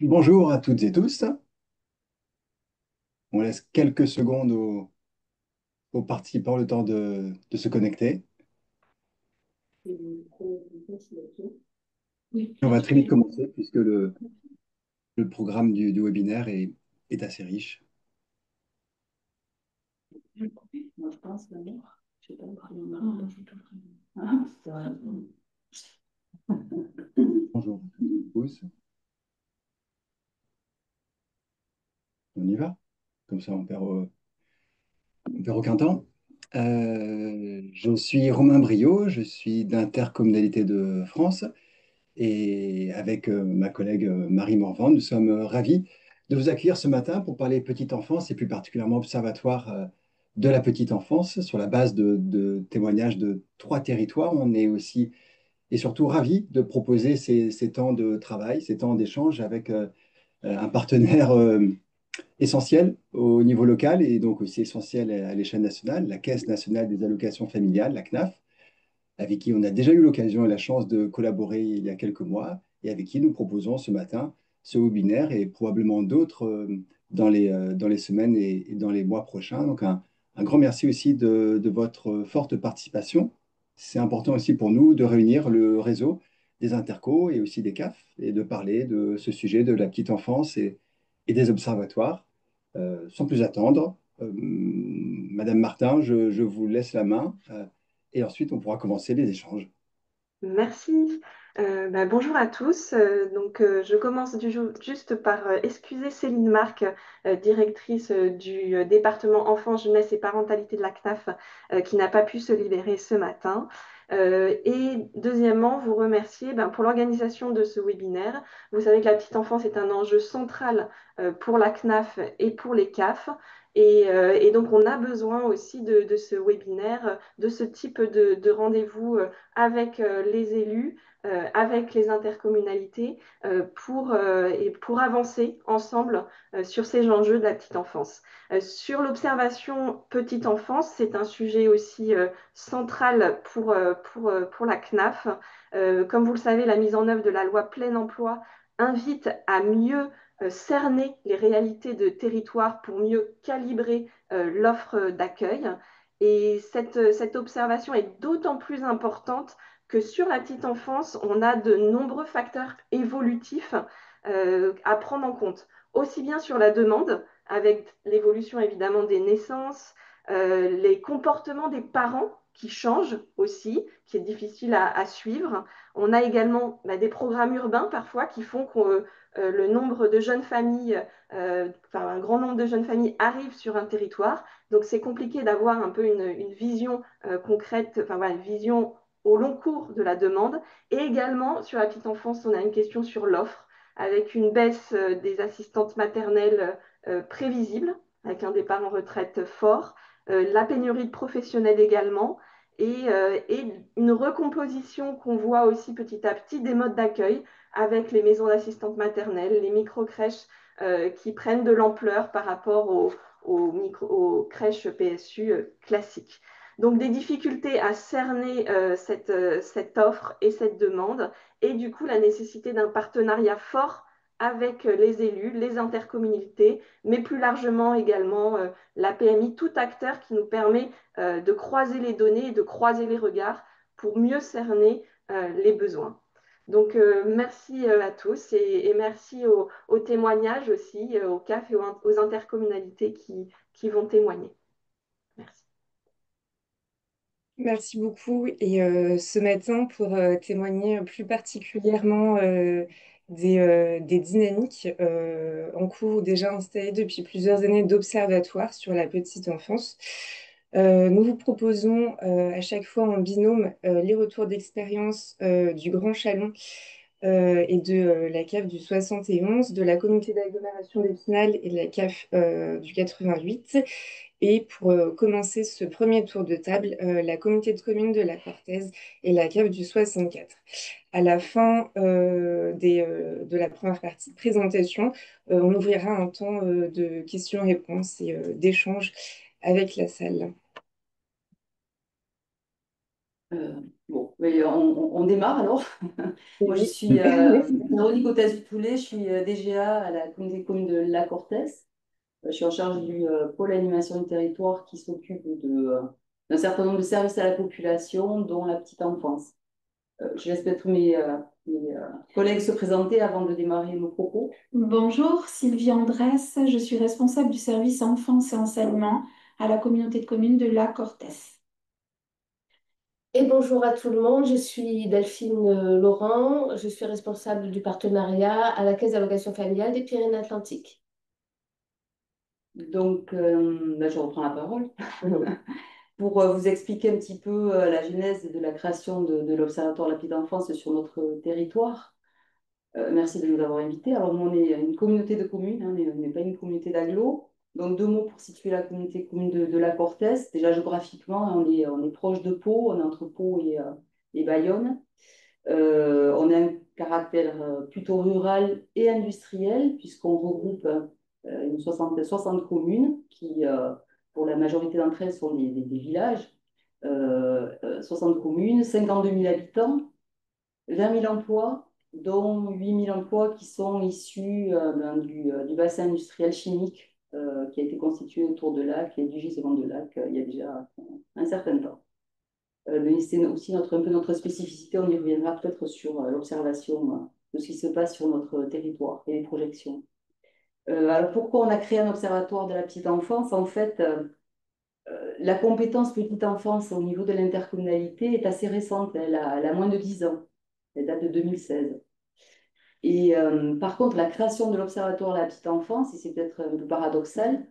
Bonjour à toutes et tous. On laisse quelques secondes aux participants le temps de se connecter. On va très vite commencer puisque le programme du webinaire est assez riche. Bonjour à toutes et tous. On y va? Comme ça, on perd aucun temps. Je suis Romain Briot, je suis d'Intercommunalité de France et avec ma collègue Marie Morvan, nous sommes ravis de vous accueillir ce matin pour parler petite enfance et plus particulièrement observatoire de la petite enfance sur la base de témoignages de trois territoires. On est aussi et surtout ravis de proposer ces temps de travail, ces temps d'échange avec un partenaire essentiel au niveau local et donc aussi essentiel à l'échelle nationale, la Caisse nationale des allocations familiales, la CNAF, avec qui on a déjà eu l'occasion et la chance de collaborer il y a quelques mois et avec qui nous proposons ce matin ce webinaire et probablement d'autres dans les semaines et dans les mois prochains. Donc un grand merci aussi de votre forte participation. C'est important aussi pour nous de réunir le réseau des intercos et aussi des CAF et de parler de ce sujet de la petite enfance et des observatoires. Sans plus attendre, Madame Martin, je vous laisse la main. Et ensuite, on pourra commencer les échanges. Merci. Bonjour à tous. Je commence juste par excuser Céline Marc, directrice du département enfants, jeunesse et parentalité de la CNAF, qui n'a pas pu se libérer ce matin. Et deuxièmement, vous remercier pour l'organisation de ce webinaire. Vous savez que la petite enfance est un enjeu central pour la CNAF et pour les CAF. Et donc, on a besoin aussi de ce webinaire, de ce type de rendez-vous avec les élus, avec les intercommunalités, pour avancer ensemble sur ces enjeux de la petite enfance. Sur l'observation petite enfance, c'est un sujet aussi central pour la CNAF. Comme vous le savez, la mise en œuvre de la loi plein emploi invite à mieux cerner les réalités de territoire pour mieux calibrer l'offre d'accueil. Et cette observation est d'autant plus importante que sur la petite enfance, on a de nombreux facteurs évolutifs à prendre en compte, aussi bien sur la demande, avec l'évolution évidemment des naissances, les comportements des parents qui changent aussi, qui est difficile à suivre. On a également des programmes urbains parfois qui font que le nombre de jeunes familles, un grand nombre de jeunes familles arrivent sur un territoire. Donc c'est compliqué d'avoir un peu une vision concrète, une vision au long cours de la demande. Et également, sur la petite enfance, on a une question sur l'offre, avec une baisse des assistantes maternelles prévisible, avec un départ en retraite fort, la pénurie de professionnels également, et une recomposition qu'on voit aussi petit à petit des modes d'accueil, avec les maisons d'assistantes maternelles, les micro-crèches qui prennent de l'ampleur par rapport aux crèches PSU classiques. Donc des difficultés à cerner cette offre et cette demande, et du coup la nécessité d'un partenariat fort avec les élus, les intercommunalités, mais plus largement également la PMI, tout acteur qui nous permet de croiser les données et de croiser les regards pour mieux cerner les besoins. Donc, merci à tous et merci aux témoignages aussi, aux CAF et aux intercommunalités qui vont témoigner. Merci. Merci beaucoup. Et ce matin, pour témoigner plus particulièrement des dynamiques en cours ou déjà installées depuis plusieurs années d'observatoire sur la petite enfance, nous vous proposons à chaque fois en binôme les retours d'expérience du Grand Chalon et de la CAF du 71, de la communauté d'agglomération d'Épinal et de la CAF du 88. Et pour commencer ce premier tour de table, la communauté de communes de la Cortaise et la CAF du 64. À la fin de la première partie de présentation, on ouvrira un temps de questions-réponses et d'échanges avec la salle. Bon, mais on démarre alors. Moi, je Oui. suis Véronique Othès-Poulet, je suis DGA à la communauté de communes de La Cortès. Je suis en charge du pôle animation du territoire qui s'occupe d'un certain nombre de services à la population, dont la petite enfance. Je laisse peut-être mes collègues se présenter avant de démarrer nos propos. Bonjour, Sylvie Andrès, je suis responsable du service enfance et enseignement à la communauté de communes de La Cortès. Et bonjour à tout le monde, je suis Delphine Laurent, je suis responsable du partenariat à la Caisse d'allocation familiale des Pyrénées-Atlantiques. Donc, je reprends la parole pour vous expliquer un petit peu la genèse de la création de l'Observatoire de la petite enfance sur notre territoire. Merci de nous avoir invités. Alors, nous, on est une communauté de communes, hein, on n'est pas une communauté d'agglo. Donc, deux mots pour situer la communauté commune de La Cortès. Déjà, géographiquement, on est proche de Pau, on est entre Pau et Bayonne. On a un caractère plutôt rural et industriel, puisqu'on regroupe une 60 communes qui, pour la majorité d'entre elles, sont des villages. 60 communes, 52 000 habitants, 20 000 emplois, dont 8 000 emplois qui sont issus du bassin industriel chimique qui a été constitué autour de Lac et du gisement de Lac il y a déjà un certain temps. Mais c'est aussi un peu notre spécificité, on y reviendra peut-être sur l'observation de ce qui se passe sur notre territoire et les projections. Alors pourquoi on a créé un observatoire de la petite enfance? En fait, la compétence petite enfance au niveau de l'intercommunalité est assez récente, elle a moins de 10 ans, elle date de 2016. Et par contre, la création de l'Observatoire de la petite enfance, et c'est peut-être un peu paradoxal,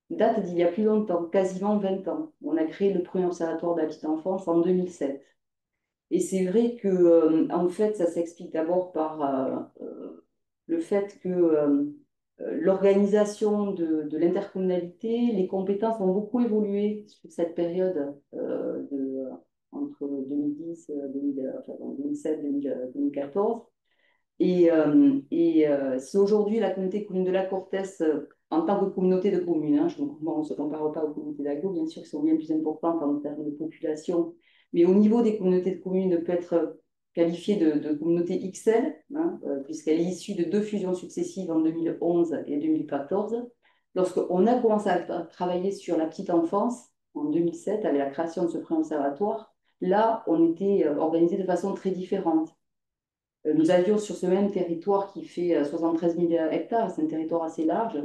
date d'il y a plus longtemps, quasiment 20 ans. On a créé le premier Observatoire de la petite enfance en 2007. Et c'est vrai que, en fait, ça s'explique d'abord par le fait que l'organisation de l'intercommunalité, les compétences ont beaucoup évolué sur cette période entre 2010, 2007, 2014. Si aujourd'hui la communauté commune de la Cortès, en tant que communauté de communes, hein, on ne se compare pas aux communautés d'agglo, bien sûr, qui sont bien plus importantes en termes de population, mais au niveau des communautés de communes, peut être qualifiée de communauté XL, hein, puisqu'elle est issue de deux fusions successives en 2011 et 2014. Lorsqu'on a commencé à travailler sur la petite enfance, en 2007, avec la création de ce premier observatoire, là, on était organisé de façon très différente. Nous avions sur ce même territoire qui fait 73 000 hectares, c'est un territoire assez large,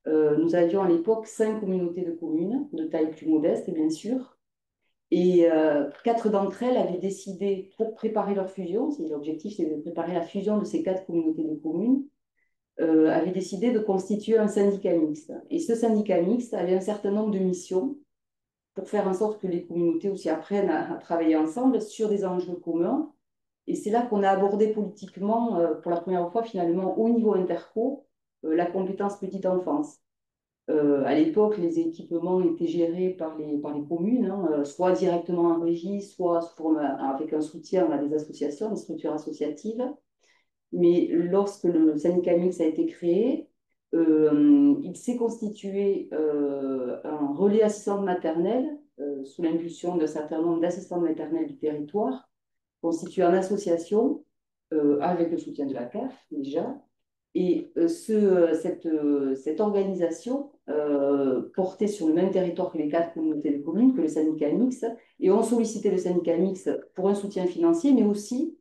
nous avions à l'époque 5 communautés de communes, de taille plus modeste bien sûr, et 4 d'entre elles avaient décidé, pour préparer leur fusion, l'objectif c'est de préparer la fusion de ces 4 communautés de communes, avaient décidé de constituer un syndicat mixte. Et ce syndicat mixte avait un certain nombre de missions pour faire en sorte que les communautés aussi apprennent à travailler ensemble sur des enjeux communs. Et c'est là qu'on a abordé politiquement, pour la première fois finalement, au niveau interco, la compétence petite enfance. À l'époque, les équipements étaient gérés par les communes, hein, soit directement en régie, soit avec un soutien à des associations, des structures associatives. Mais lorsque le syndicat mixte a été créé, il s'est constitué un relais assistante maternelle sous l'impulsion d'un certain nombre d'assistantes maternelles du territoire, constitué en association avec le soutien de la CAF déjà. Et cette organisation portait sur le même territoire que les 4 communautés de communes, que le syndicat mixte, et on sollicitait le syndicat mixte pour un soutien financier, mais aussi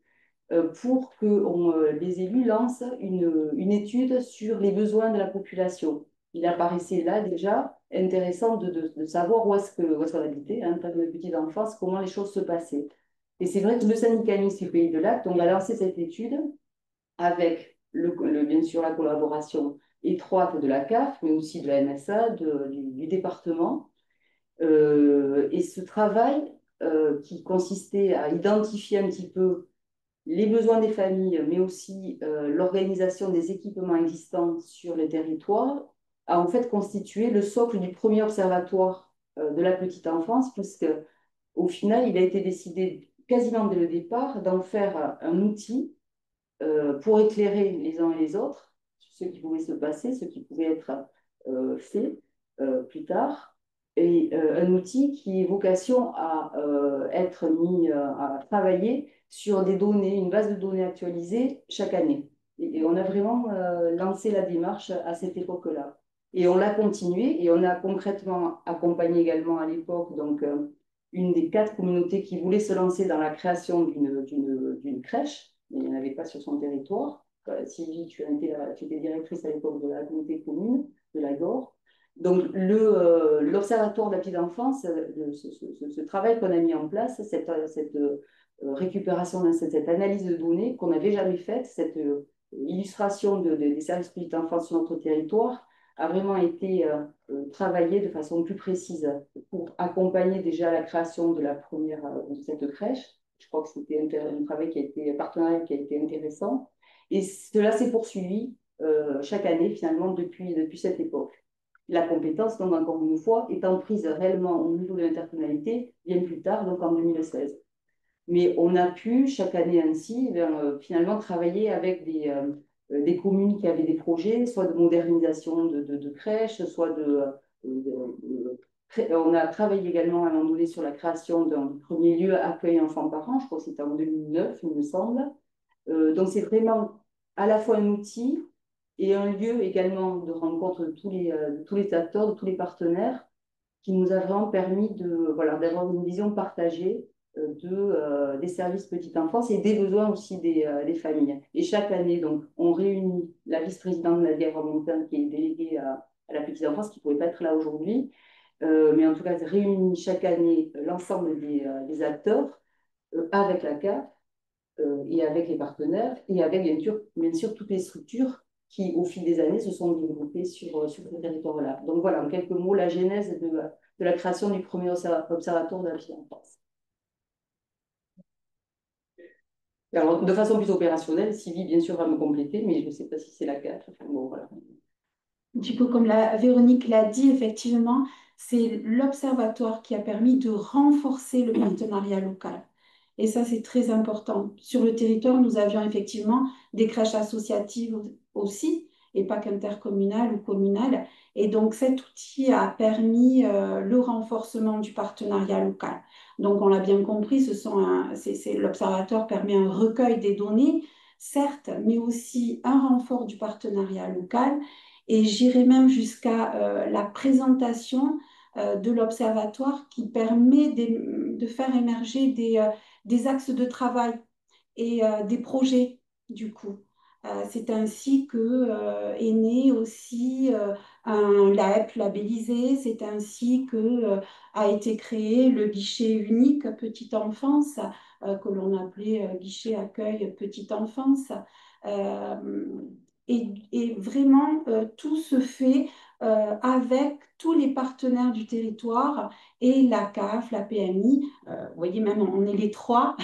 pour que les élus lancent une étude sur les besoins de la population. Il apparaissait là déjà intéressant de savoir où est-ce qu'on habitait, hein, en tant que petite enfance, comment les choses se passaient. Et c'est vrai que le syndicat mixte du Pays de Lac, on a lancé cette étude avec bien sûr la collaboration étroite de la CAF, mais aussi de la MSA, du département. Et ce travail qui consistait à identifier un petit peu les besoins des familles, mais aussi l'organisation des équipements existants sur le territoire, a en fait constitué le socle du premier observatoire de la petite enfance, puisque au final, il a été décidé quasiment dès le départ d'en faire un outil pour éclairer les uns et les autres sur ce qui pouvait se passer, ce qui pouvait être fait plus tard, est un outil qui a vocation à être mis à travailler sur des données, une base de données actualisée chaque année. Et on a vraiment lancé la démarche à cette époque-là. Et on l'a continué et on a concrètement accompagné également à l'époque donc, une des 4 communautés qui voulait se lancer dans la création d'une crèche, mais il n'y en avait pas sur son territoire. Sylvie, tu étais directrice à l'époque de la communauté commune de la Gore. Donc, l'Observatoire de la petite enfance, ce travail qu'on a mis en place, cette récupération, cette analyse de données qu'on n'avait jamais faite, cette illustration des services petite enfance sur notre territoire, a vraiment été travaillée de façon plus précise pour accompagner déjà la création de la première de cette crèche. Je crois que c'était un travail qui a été partenariat qui a été intéressant. Et cela s'est poursuivi chaque année finalement depuis cette époque. La compétence, donc encore une fois, étant prise réellement au niveau de l'intercommunalité bien plus tard, donc en 2016. Mais on a pu chaque année ainsi finalement travailler avec des communes qui avaient des projets, soit de modernisation de crèches, soit on a travaillé également à un moment donné sur la création d'un premier lieu accueil enfants-parents, je crois que c'était en 2009, il me semble. Donc c'est vraiment à la fois un outil et un lieu également de rencontre de tous les acteurs, de tous les partenaires, qui nous a vraiment permis voilà, d'avoir une vision partagée des services petite enfance et des besoins aussi des familles. Et chaque année, donc, on réunit la vice-présidente Nadia Ramontin, qui est déléguée à la petite enfance, qui ne pouvait pas être là aujourd'hui, mais en tout cas, réunit chaque année l'ensemble des acteurs avec la CAF et avec les partenaires et avec bien sûr toutes les structures qui, au fil des années, se sont développées sur ce territoire-là. Donc voilà, en quelques mots, la genèse de la création du premier observatoire de la petite enfance. Alors, de façon plus opérationnelle, Sylvie, bien sûr, va me compléter, mais je ne sais pas si c'est la cas. Enfin, bon, voilà. Du coup, comme Véronique l'a dit, effectivement, c'est l'observatoire qui a permis de renforcer le partenariat local. Et ça, c'est très important. Sur le territoire, nous avions effectivement des crèches associatives aussi, et pas qu'intercommunales ou communales. Et donc, cet outil a permis le renforcement du partenariat local. Donc, on l'a bien compris, l'observatoire permet un recueil des données, certes, mais aussi un renfort du partenariat local. Et j'irai même jusqu'à la présentation de l'observatoire qui permet de faire émerger des axes de travail et des projets du coup. C'est ainsi que est né aussi un LAEP labellisé, c'est ainsi que a été créé le guichet unique petite enfance, que l'on appelait guichet accueil petite enfance. Euh, et vraiment, tout se fait avec tous les partenaires du territoire et la CAF, la PMI. Vous voyez, même on est les trois,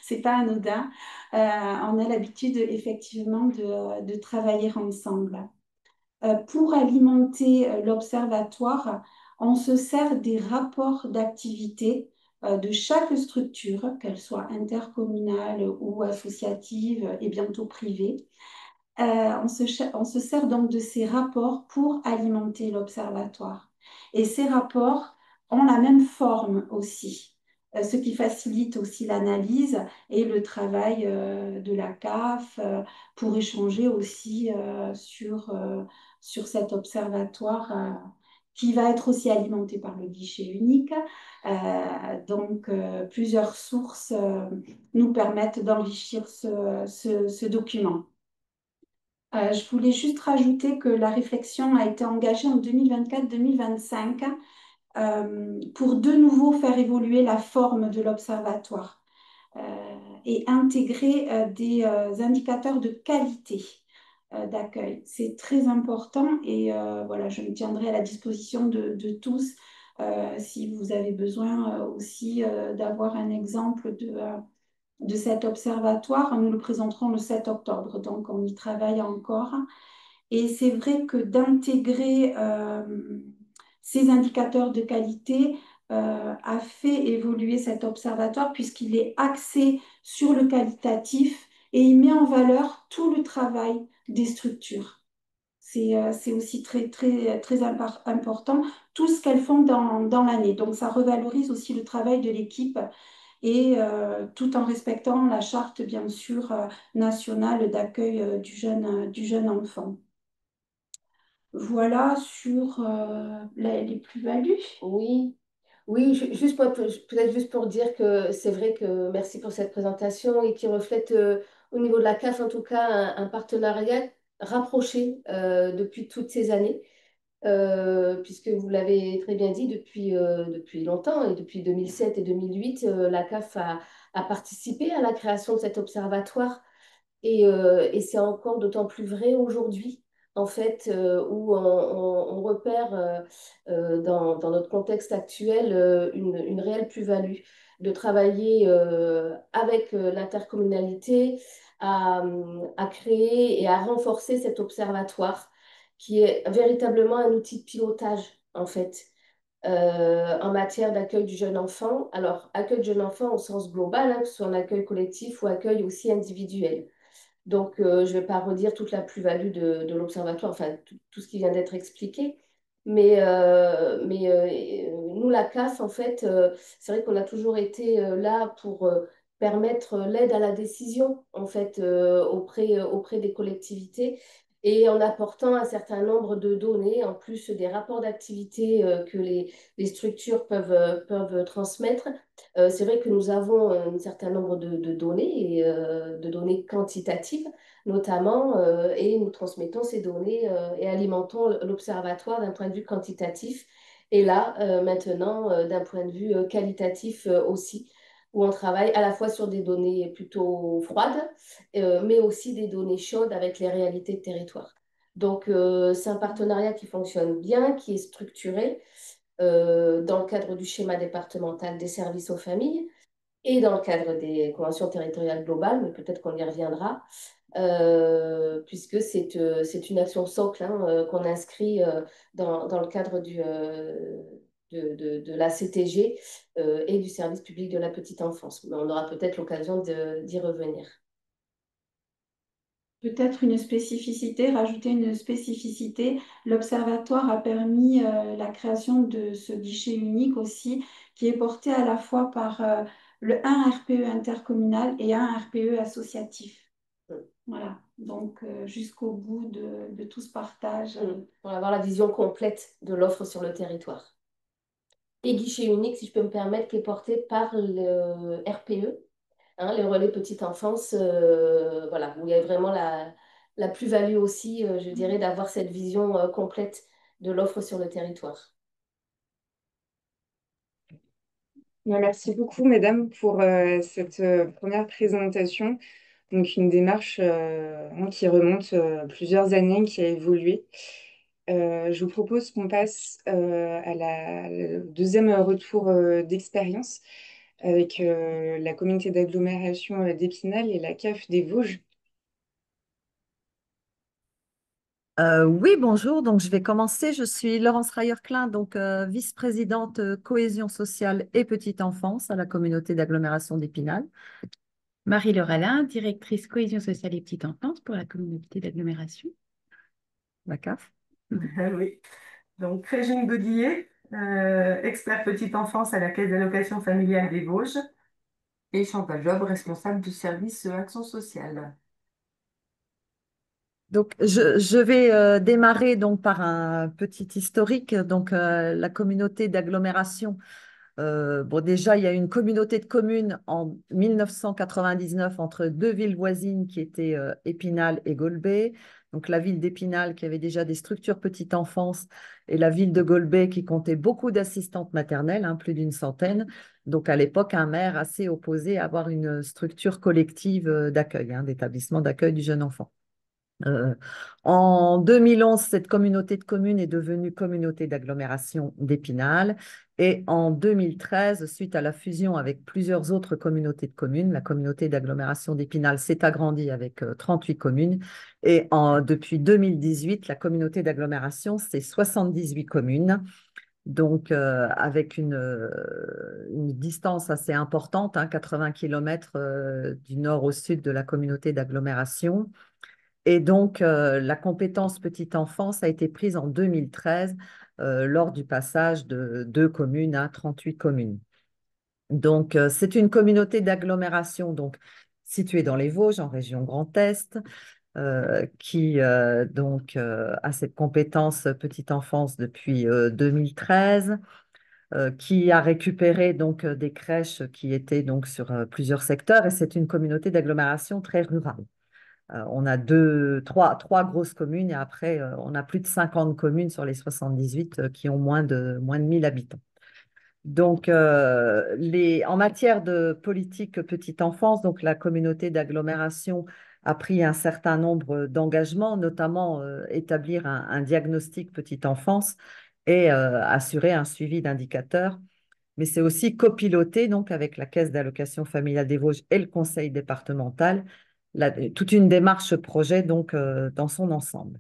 c'est pas anodin. On a l'habitude effectivement de travailler ensemble. Pour alimenter l'observatoire, on se sert des rapports d'activité de chaque structure, qu'elle soit intercommunale ou associative et bientôt privée. On se sert donc de ces rapports pour alimenter l'observatoire. Et ces rapports ont la même forme aussi, ce qui facilite aussi l'analyse et le travail de la CAF pour échanger aussi sur cet observatoire qui va être aussi alimenté par le guichet unique. Donc, plusieurs sources nous permettent d'enrichir ce document. Je voulais juste rajouter que la réflexion a été engagée en 2024-2025 pour de nouveau faire évoluer la forme de l'observatoire et intégrer des indicateurs de qualité d'accueil. C'est très important et voilà, je me tiendrai à la disposition de tous si vous avez besoin aussi d'avoir un exemple de cet observatoire. Nous le présenterons le 7 octobre, donc on y travaille encore. Et c'est vrai que d'intégrer ces indicateurs de qualité a fait évoluer cet observatoire puisqu'il est axé sur le qualitatif et il met en valeur tout le travail des structures. C'est aussi très important, tout ce qu'elles font dans l'année. Donc, ça revalorise aussi le travail de l'équipe et tout en respectant la charte, bien sûr, nationale d'accueil du jeune enfant. Voilà sur les plus-values. Oui, oui, juste peut-être juste pour dire que c'est vrai que merci pour cette présentation et qui reflète au niveau de la CAF en tout cas un partenariat rapproché depuis toutes ces années, puisque vous l'avez très bien dit depuis longtemps et depuis 2007 et 2008, la CAF a participé à la création de cet observatoire et c'est encore d'autant plus vrai aujourd'hui, en fait, où on repère dans notre contexte actuel une réelle plus-value de travailler avec l'intercommunalité à créer et à renforcer cet observatoire qui est véritablement un outil de pilotage, en fait. En matière d'accueil du jeune enfant. Alors, accueil du jeune enfant au sens global, hein, que ce soit un accueil collectif ou accueil aussi individuel. Donc, je ne vais pas redire toute la plus-value de l'observatoire, enfin, tout ce qui vient d'être expliqué. Mais nous, la CAF, en fait, c'est vrai qu'on a toujours été là pour permettre l'aide à la décision, en fait, auprès des collectivités et en apportant un certain nombre de données, en plus des rapports d'activité que les structures peuvent transmettre. C'est vrai que nous avons un certain nombre de données et de données quantitatives notamment, et nous transmettons ces données et alimentons l'observatoire d'un point de vue quantitatif. Et là, maintenant, d'un point de vue qualitatif aussi, où on travaille à la fois sur des données plutôt froides, mais aussi des données chaudes avec les réalités de territoire. Donc, c'est un partenariat qui fonctionne bien, qui est structuré dans le cadre du schéma départemental des services aux familles et dans le cadre des conventions territoriales globales, mais peut-être qu'on y reviendra, puisque c'est une action socle hein, qu'on inscrit dans le cadre de la CTG et du service public de la petite enfance. Mais on aura peut-être l'occasion d'y revenir. Peut-être une spécificité, rajouter une spécificité. L'Observatoire a permis la création de ce guichet unique aussi, qui est porté à la fois par un RPE intercommunal et un RPE associatif. Voilà, donc jusqu'au bout de tout ce partage. Pour avoir la vision complète de l'offre sur le territoire. Et guichet unique, si je peux me permettre, qui est porté par le RPE, hein, les relais petite enfance, voilà, où il y a vraiment la plus-value aussi, je dirais, d'avoir cette vision complète de l'offre sur le territoire. Merci beaucoup, mesdames, pour cette première présentation. Donc, une démarche qui remonte plusieurs années, qui a évolué. Je vous propose qu'on passe le deuxième retour d'expérience avec la communauté d'agglomération d'Épinal et la CAF des Vosges. Oui, bonjour. Donc, je vais commencer. Je suis Laurence Rayer-Klein, donc vice-présidente cohésion sociale et petite enfance à la communauté d'agglomération d'Épinal. Marie-Laure Alain, directrice cohésion sociale et petite enfance pour la communauté d'agglomération. La CAF. Oui. Donc, Régine Godillet, expert petite enfance à la Caisse d'allocation familiale des Vosges. Et Chantal Job, responsable du service action sociale. Donc, je vais démarrer donc par un petit historique. Donc, la communauté d'agglomération. Bon, déjà, il y a une communauté de communes en 1999 entre deux villes voisines qui étaient Épinal et Golbet. Donc, la ville d'Épinal qui avait déjà des structures petite enfance et la ville de Golbet qui comptait beaucoup d'assistantes maternelles, hein, plus d'une centaine. Donc, à l'époque, un maire assez opposé à avoir une structure collective d'accueil, hein, d'établissement d'accueil du jeune enfant. En 2011, cette communauté de communes est devenue communauté d'agglomération d'Épinal. Et en 2013, suite à la fusion avec plusieurs autres communautés de communes, la communauté d'agglomération d'Épinal s'est agrandie avec 38 communes. Et depuis 2018, la communauté d'agglomération, c'est 78 communes. Donc, avec une distance assez importante, hein, 80 km du nord au sud de la communauté d'agglomération. Et donc, la compétence petite enfance a été prise en 2013 lors du passage de 2 communes à 38 communes. Donc, c'est une communauté d'agglomération donc, située dans les Vosges, en région Grand Est, qui a cette compétence petite enfance depuis 2013, qui a récupéré donc des crèches qui étaient donc sur plusieurs secteurs, et c'est une communauté d'agglomération très rurale. On a trois grosses communes, et après, on a plus de 50 communes sur les 78 qui ont moins de 1000 habitants. Donc, en matière de politique petite enfance, donc la communauté d'agglomération a pris un certain nombre d'engagements, notamment établir un diagnostic petite enfance et assurer un suivi d'indicateurs. Mais c'est aussi copiloter donc avec la Caisse d'allocation familiale des Vosges et le conseil départemental toute une démarche projet donc dans son ensemble.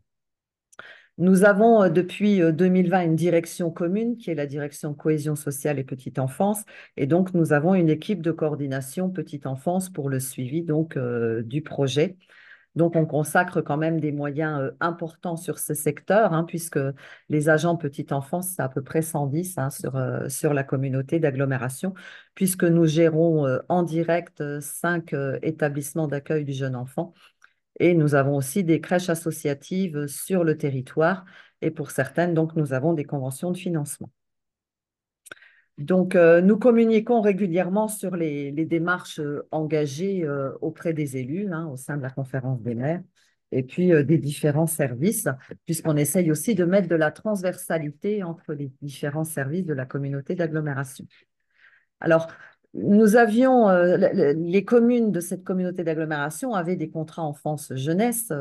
Nous avons depuis 2020 une direction commune qui est la direction cohésion sociale et petite enfance. Et donc, nous avons une équipe de coordination petite enfance pour le suivi donc, du projet. Donc, on consacre quand même des moyens importants sur ce secteur, hein, puisque les agents petite enfance, c'est à peu près 110 hein, sur la communauté d'agglomération, puisque nous gérons en direct 5 établissements d'accueil du jeune enfant. Et nous avons aussi des crèches associatives sur le territoire. Et pour certaines, donc, nous avons des conventions de financement. Donc, nous communiquons régulièrement sur les démarches engagées auprès des élus hein, au sein de la conférence des maires et puis des différents services, puisqu'on essaye aussi de mettre de la transversalité entre les différents services de la communauté d'agglomération. Alors, nous avions, les communes de cette communauté d'agglomération avaient des contrats enfance-jeunesse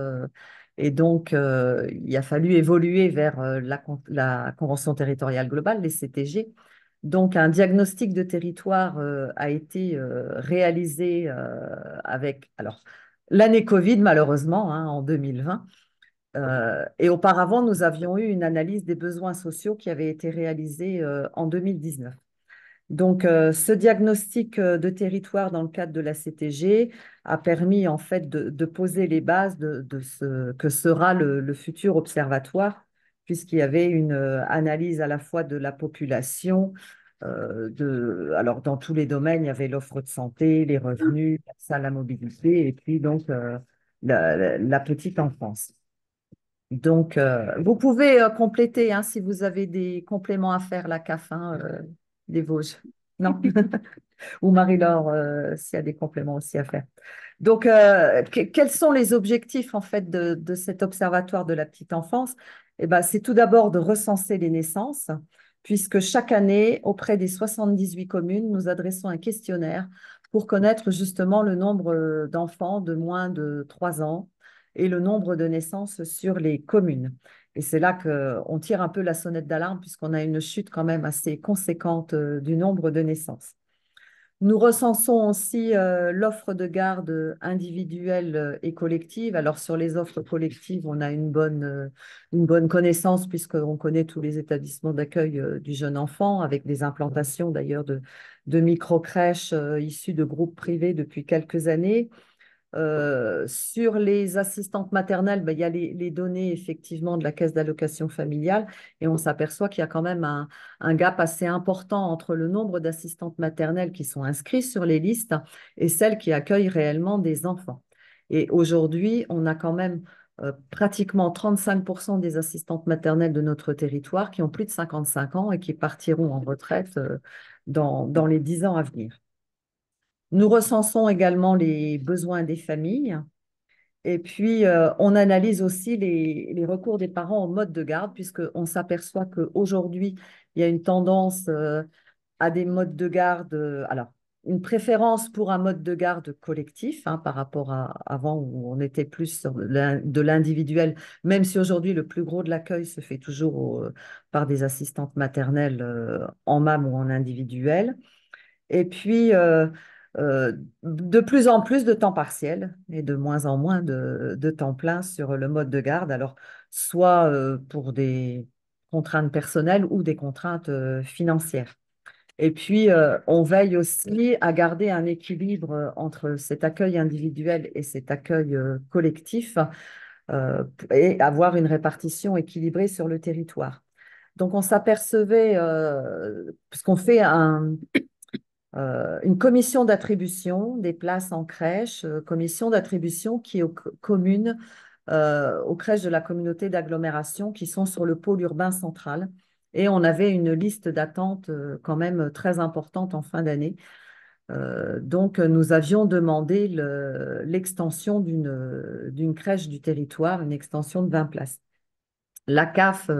et donc il a fallu évoluer vers la Convention territoriale globale, les CTG. Donc, un diagnostic de territoire a été réalisé avec, alors, l'année Covid, malheureusement, hein, en 2020. Et auparavant, nous avions eu une analyse des besoins sociaux qui avait été réalisée en 2019. Donc, ce diagnostic de territoire dans le cadre de la CTG a permis en fait de poser les bases de ce que sera le futur observatoire, puisqu'il y avait une analyse à la fois de la population, alors dans tous les domaines, il y avait l'offre de santé, les revenus, ça, la mobilité, et puis donc la petite enfance. Donc, vous pouvez compléter hein, si vous avez des compléments à faire, la CAF hein, des Vosges. Non? Ou Marie-Laure, s'il y a des compléments aussi à faire. Donc, quels sont les objectifs en fait de cet observatoire de la petite enfance? Eh ben, c'est tout d'abord de recenser les naissances, puisque chaque année, auprès des 78 communes, nous adressons un questionnaire pour connaître justement le nombre d'enfants de moins de 3 ans et le nombre de naissances sur les communes. Et c'est là qu'on tire un peu la sonnette d'alarme, puisqu'on a une chute quand même assez conséquente du nombre de naissances. Nous recensons aussi l'offre de garde individuelle et collective. Alors, sur les offres collectives, on a une bonne connaissance puisqu'on connaît tous les établissements d'accueil du jeune enfant, avec des implantations d'ailleurs de micro-crèches issues de groupes privés depuis quelques années. Sur les assistantes maternelles, ben, il y a les données effectivement de la caisse d'allocation familiale et on s'aperçoit qu'il y a quand même un gap assez important entre le nombre d'assistantes maternelles qui sont inscrites sur les listes et celles qui accueillent réellement des enfants. Et aujourd'hui, on a quand même pratiquement 35% des assistantes maternelles de notre territoire qui ont plus de 55 ans et qui partiront en retraite dans les 10 ans à venir. Nous recensons également les besoins des familles et puis on analyse aussi les recours des parents au mode de garde puisqu'on s'aperçoit qu'aujourd'hui, il y a une tendance à des modes de garde, alors une préférence pour un mode de garde collectif hein, par rapport à avant où on était plus sur de l'individuel, même si aujourd'hui le plus gros de l'accueil se fait toujours par des assistantes maternelles en MAM ou en individuel. Et puis, de plus en plus de temps partiel et de moins en moins de temps plein sur le mode de garde. Alors, soit pour des contraintes personnelles ou des contraintes financières. Et puis, on veille aussi à garder un équilibre entre cet accueil individuel et cet accueil collectif et avoir une répartition équilibrée sur le territoire. Donc, on s'apercevait, puisqu'on fait une commission d'attribution des places en crèche, commission d'attribution qui est aux communes, aux crèches de la communauté d'agglomération qui sont sur le pôle urbain central. Et on avait une liste d'attente quand même très importante en fin d'année. Donc, nous avions demandé l'extension d'une crèche du territoire, une extension de 20 places. La CAF,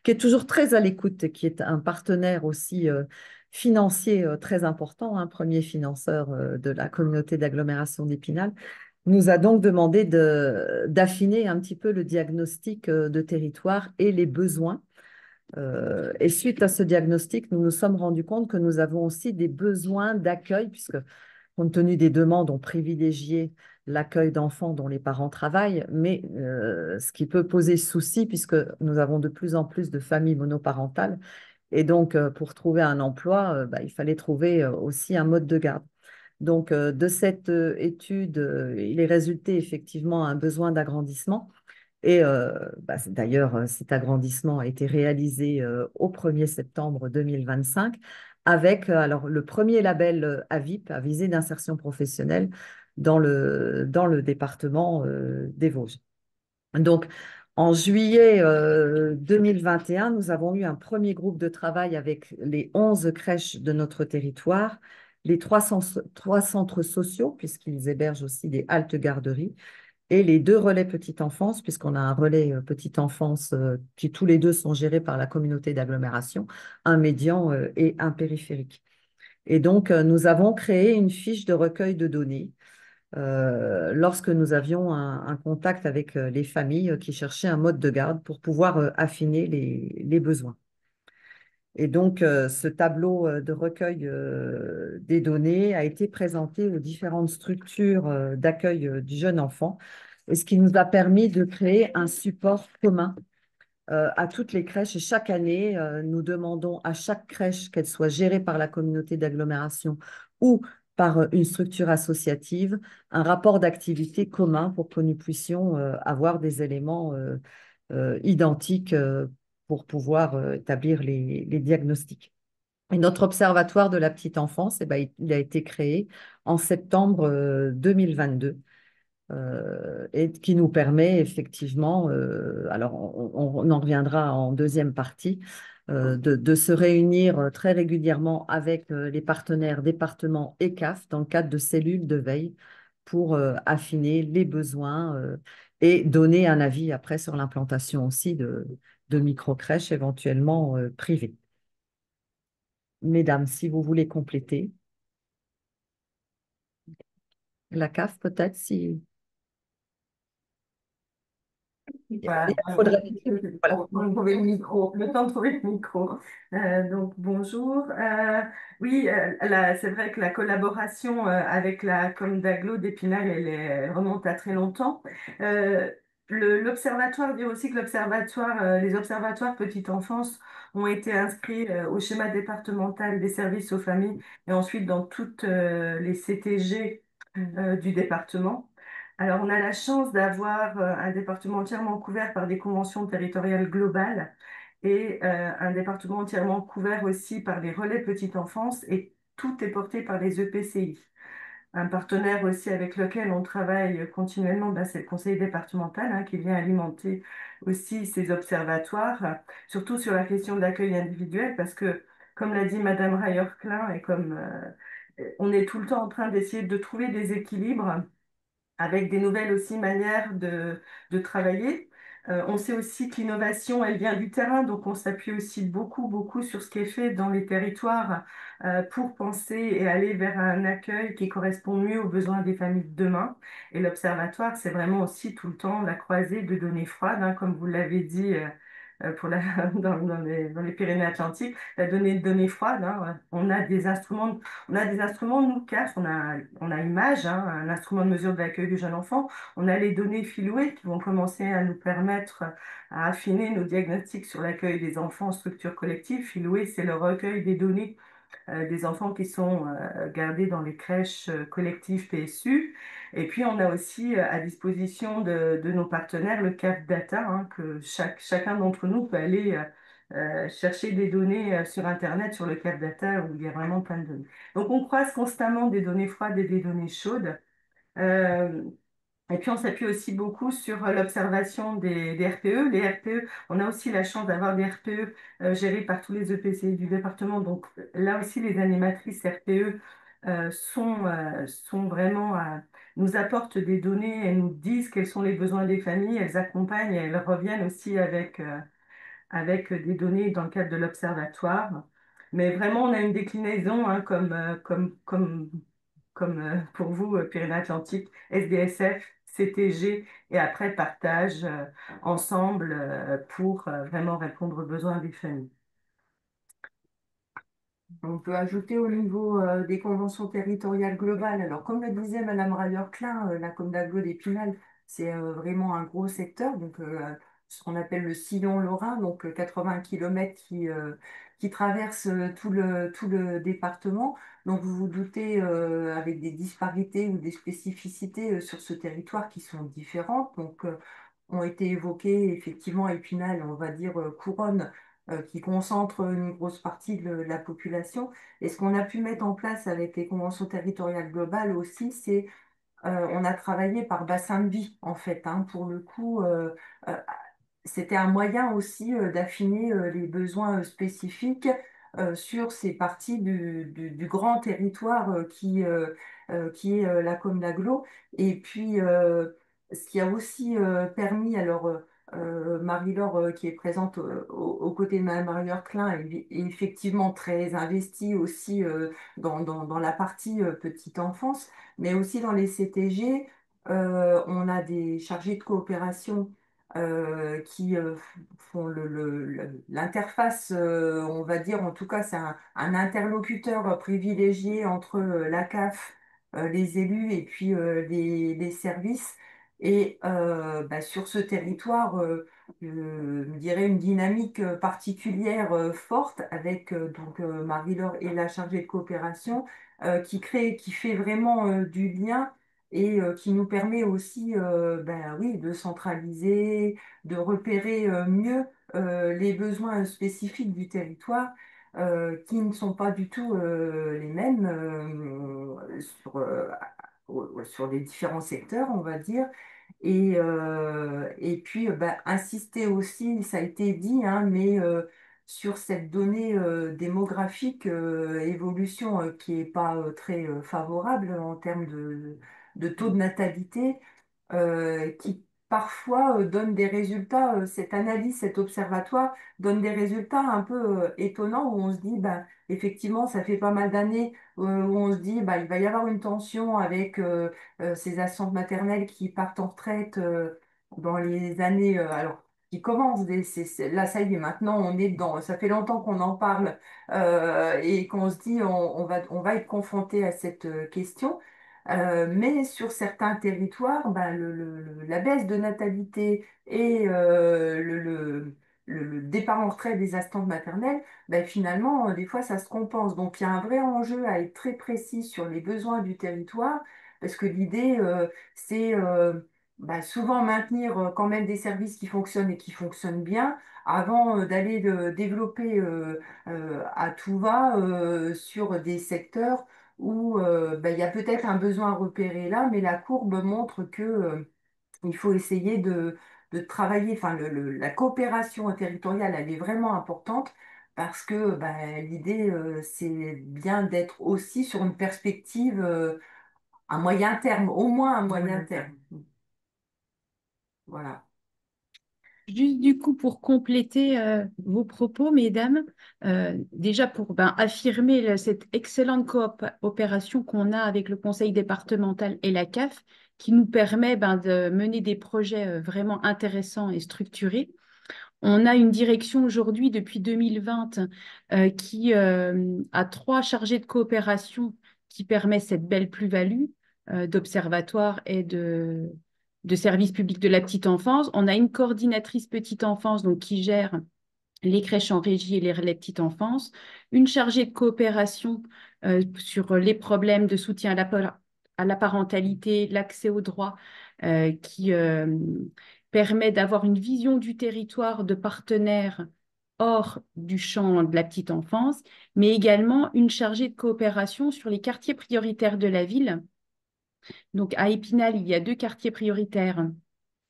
qui est toujours très à l'écoute, qui est un partenaire aussi financier très important, un premier financeur de la communauté d'agglomération d'Épinal, nous a donc demandé d'affiner un petit peu le diagnostic de territoire et les besoins. Et suite à ce diagnostic, nous nous sommes rendus compte que nous avons aussi des besoins d'accueil, puisque compte tenu des demandes, on privilégiait l'accueil d'enfants dont les parents travaillent, mais ce qui peut poser souci puisque nous avons de plus en plus de familles monoparentales. Et donc, pour trouver un emploi, il fallait trouver aussi un mode de garde. Donc, de cette étude, il est résulté effectivement un besoin d'agrandissement. Et d'ailleurs, cet agrandissement a été réalisé au 1er septembre 2025 avec alors, le premier label AVIP, à visée d'insertion professionnelle, dans le département des Vosges. Donc, en juillet 2021, nous avons eu un premier groupe de travail avec les 11 crèches de notre territoire, les 3 centres sociaux, puisqu'ils hébergent aussi des haltes garderies, et les 2 relais petite enfance, puisqu'on a un relais petite enfance qui tous les 2 sont gérés par la communauté d'agglomération, un médian et un périphérique. Et donc, nous avons créé une fiche de recueil de données lorsque nous avions un contact avec les familles qui cherchaient un mode de garde pour pouvoir affiner les besoins. Et donc, ce tableau de recueil des données a été présenté aux différentes structures d'accueil du jeune enfant, et ce qui nous a permis de créer un support commun à toutes les crèches. Et chaque année, nous demandons à chaque crèche qu'elle soit gérée par la communauté d'agglomération ou par une structure associative, un rapport d'activité commun pour que nous puissions avoir des éléments identiques pour pouvoir établir les diagnostics. Et notre observatoire de la petite enfance, eh ben, il a été créé en septembre 2022 et qui nous permet effectivement, alors on en reviendra en deuxième partie, de se réunir très régulièrement avec les partenaires départements et CAF dans le cadre de cellules de veille pour affiner les besoins et donner un avis après sur l'implantation aussi de micro-crèches éventuellement privées. Mesdames, si vous voulez compléter. La CAF peut-être, si... Voilà, Il faudrait... Voilà. trouver le micro, le temps de trouver le micro. Donc, bonjour. Oui, c'est vrai que la collaboration avec la Com d'Aglo d'Épinal, elle remonte à très longtemps. L'observatoire, dire aussi que les observatoires petite enfance ont été inscrits au schéma départemental des services aux familles et ensuite dans toutes les CTG du département. Alors, on a la chance d'avoir un département entièrement couvert par des conventions territoriales globales et un département entièrement couvert aussi par les relais petite enfance et tout est porté par les EPCI. Un partenaire aussi avec lequel on travaille continuellement, c'est le conseil départemental qui vient alimenter aussi ces observatoires, surtout sur la question de l'accueil individuel parce que, comme l'a dit Madame Rayer-Klein, et comme on est tout le temps en train d'essayer de trouver des équilibres avec des nouvelles aussi manières de travailler. On sait aussi que l'innovation, elle vient du terrain, donc on s'appuie aussi beaucoup, beaucoup sur ce qui est fait dans les territoires pour penser et aller vers un accueil qui correspond mieux aux besoins des familles de demain. Et l'observatoire, c'est vraiment aussi tout le temps la croisée de données froides, comme vous l'avez dit pour dans les Pyrénées-Atlantiques, la données froides. On a des instruments, nous, CAF, on a Image, un instrument de mesure de l'accueil du jeune enfant. On a les données Filoué qui vont commencer à nous permettre à affiner nos diagnostics sur l'accueil des enfants en structure collective. Filoué, c'est le recueil des données des enfants qui sont gardés dans les crèches collectives PSU. Et puis, on a aussi à disposition de nos partenaires le CAF Data, hein, que chacun d'entre nous peut aller chercher des données sur Internet, sur le CAF Data, où il y a vraiment plein de données. Donc, on croise constamment des données froides et des données chaudes. Euh, et puis, on s'appuie aussi beaucoup sur l'observation des RPE. Les RPE, on a aussi la chance d'avoir des RPE gérés par tous les EPCI du département. Donc, là aussi, les animatrices RPE sont vraiment, nous apportent des données, elles nous disent quels sont les besoins des familles, elles accompagnent et elles reviennent aussi avec des données dans le cadre de l'observatoire. Mais vraiment, on a une déclinaison, hein, comme pour vous, Pyrénées-Atlantiques, SDSF, CTG, et après partage ensemble pour vraiment répondre aux besoins des familles. On peut ajouter au niveau des conventions territoriales globales. Alors, comme le disait Madame Rayer-Klein, la Comdaglo d'Épinal, c'est vraiment un gros secteur, donc ce qu'on appelle le sillon lorrain, donc 80 km qui traverse tout le département. Donc, vous vous doutez, avec des disparités ou des spécificités sur ce territoire qui sont différentes. Donc, ont été évoquées effectivement Épinal, on va dire couronne qui concentre une grosse partie de la population. Et ce qu'on a pu mettre en place avec les conventions territoriales globales aussi, c'est on a travaillé par bassin de vie, en fait, hein. Pour le coup, euh, c'était un moyen aussi d'affiner les besoins spécifiques sur ces parties du grand territoire qui est la Comdaglo. Et puis, ce qui a aussi permis, alors, Marie-Laure, qui est présente aux côtés de Mme Marie-Laure Klein, est effectivement très investie aussi dans la partie petite enfance, mais aussi dans les CTG. On a des chargés de coopération qui font l'interface, on va dire, en tout cas, c'est un interlocuteur privilégié entre la CAF, les élus et puis les services. Et bah, sur ce territoire, je dirais une dynamique particulière forte avec donc Marie-Laure et la chargée de coopération qui fait vraiment du lien et qui nous permet aussi ben oui, de centraliser, de repérer mieux les besoins spécifiques du territoire qui ne sont pas du tout les mêmes sur les différents secteurs, on va dire. Et puis, bah, insister aussi, ça a été dit, hein, mais sur cette donnée démographique, évolution qui n'est pas très favorable en termes de taux de natalité, qui parfois donne des résultats, cette analyse, cet observatoire donne des résultats un peu étonnants où on se dit, bah, effectivement, ça fait pas mal d'années où on se dit, bah, il va y avoir une tension avec ces assistantes maternelles qui partent en retraite dans les années, alors, qui commencent, là, ça y est, maintenant, on est dedans, ça fait longtemps qu'on en parle et qu'on se dit, on va être confronté à cette question. Mais sur certains territoires, ben, la baisse de natalité et le départ en retraite des assistantes maternelles, ben, finalement, des fois, ça se compense. Donc, il y a un vrai enjeu à être très précis sur les besoins du territoire, parce que l'idée, c'est ben, souvent maintenir quand même des services qui fonctionnent et qui fonctionnent bien, avant d'aller le développer à tout va sur des secteurs où ben, il y a peut-être un besoin repéré là, mais la courbe montre que, il faut essayer de travailler, enfin, la coopération territoriale, elle est vraiment importante parce que ben, l'idée, c'est bien d'être aussi sur une perspective à moyen terme, au moins à moyen terme. Voilà. Juste du coup, pour compléter vos propos, mesdames, déjà pour affirmer cette excellente coopération qu'on a avec le conseil départemental et la CAF, qui nous permet de mener des projets vraiment intéressants et structurés. On a une direction aujourd'hui, depuis 2020, qui a 3 chargés de coopération qui permet cette belle plus-value d'observatoire et de service public de la petite enfance. On a une coordinatrice petite enfance donc, qui gère les crèches en régie et les relais petite enfance, une chargée de coopération sur les problèmes de soutien à la parentalité, l'accès aux droits, qui permet d'avoir une vision du territoire de partenaires hors du champ de la petite enfance, mais également une chargée de coopération sur les quartiers prioritaires de la ville. Donc à Épinal, il y a 2 quartiers prioritaires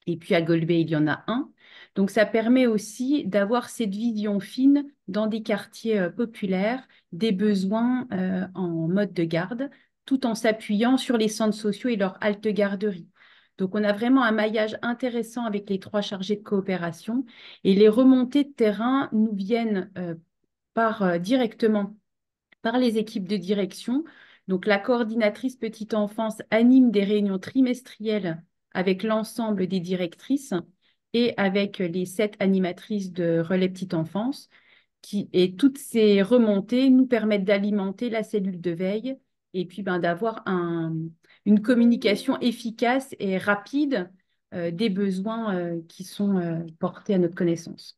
et puis à Golbet, il y en a un. Donc ça permet aussi d'avoir cette vision fine dans des quartiers populaires, des besoins en mode de garde, tout en s'appuyant sur les centres sociaux et leur halte garderie. Donc on a vraiment un maillage intéressant avec les 3 chargés de coopération et les remontées de terrain nous viennent directement par les équipes de direction. Donc, la coordinatrice petite enfance anime des réunions trimestrielles avec l'ensemble des directrices et avec les 7 animatrices de relais petite enfance. Et toutes ces remontées nous permettent d'alimenter la cellule de veille et puis d'avoir une communication efficace et rapide des besoins qui sont portés à notre connaissance.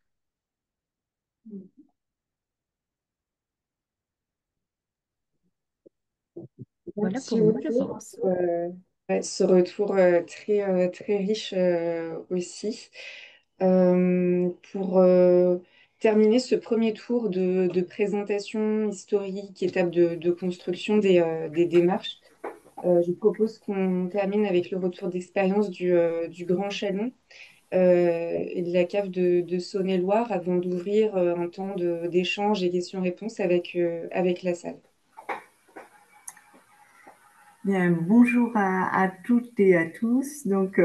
Voilà Merci pour moi, je beaucoup pense. pour ouais, ce retour très riche aussi. Pour terminer ce premier tour de présentation historique, étape de construction des démarches, je propose qu'on termine avec le retour d'expérience du Grand Chalon et de la cave de Saône-et-Loire avant d'ouvrir un temps d'échange et questions-réponses avec la salle. Bien, bonjour à toutes et à tous. Donc,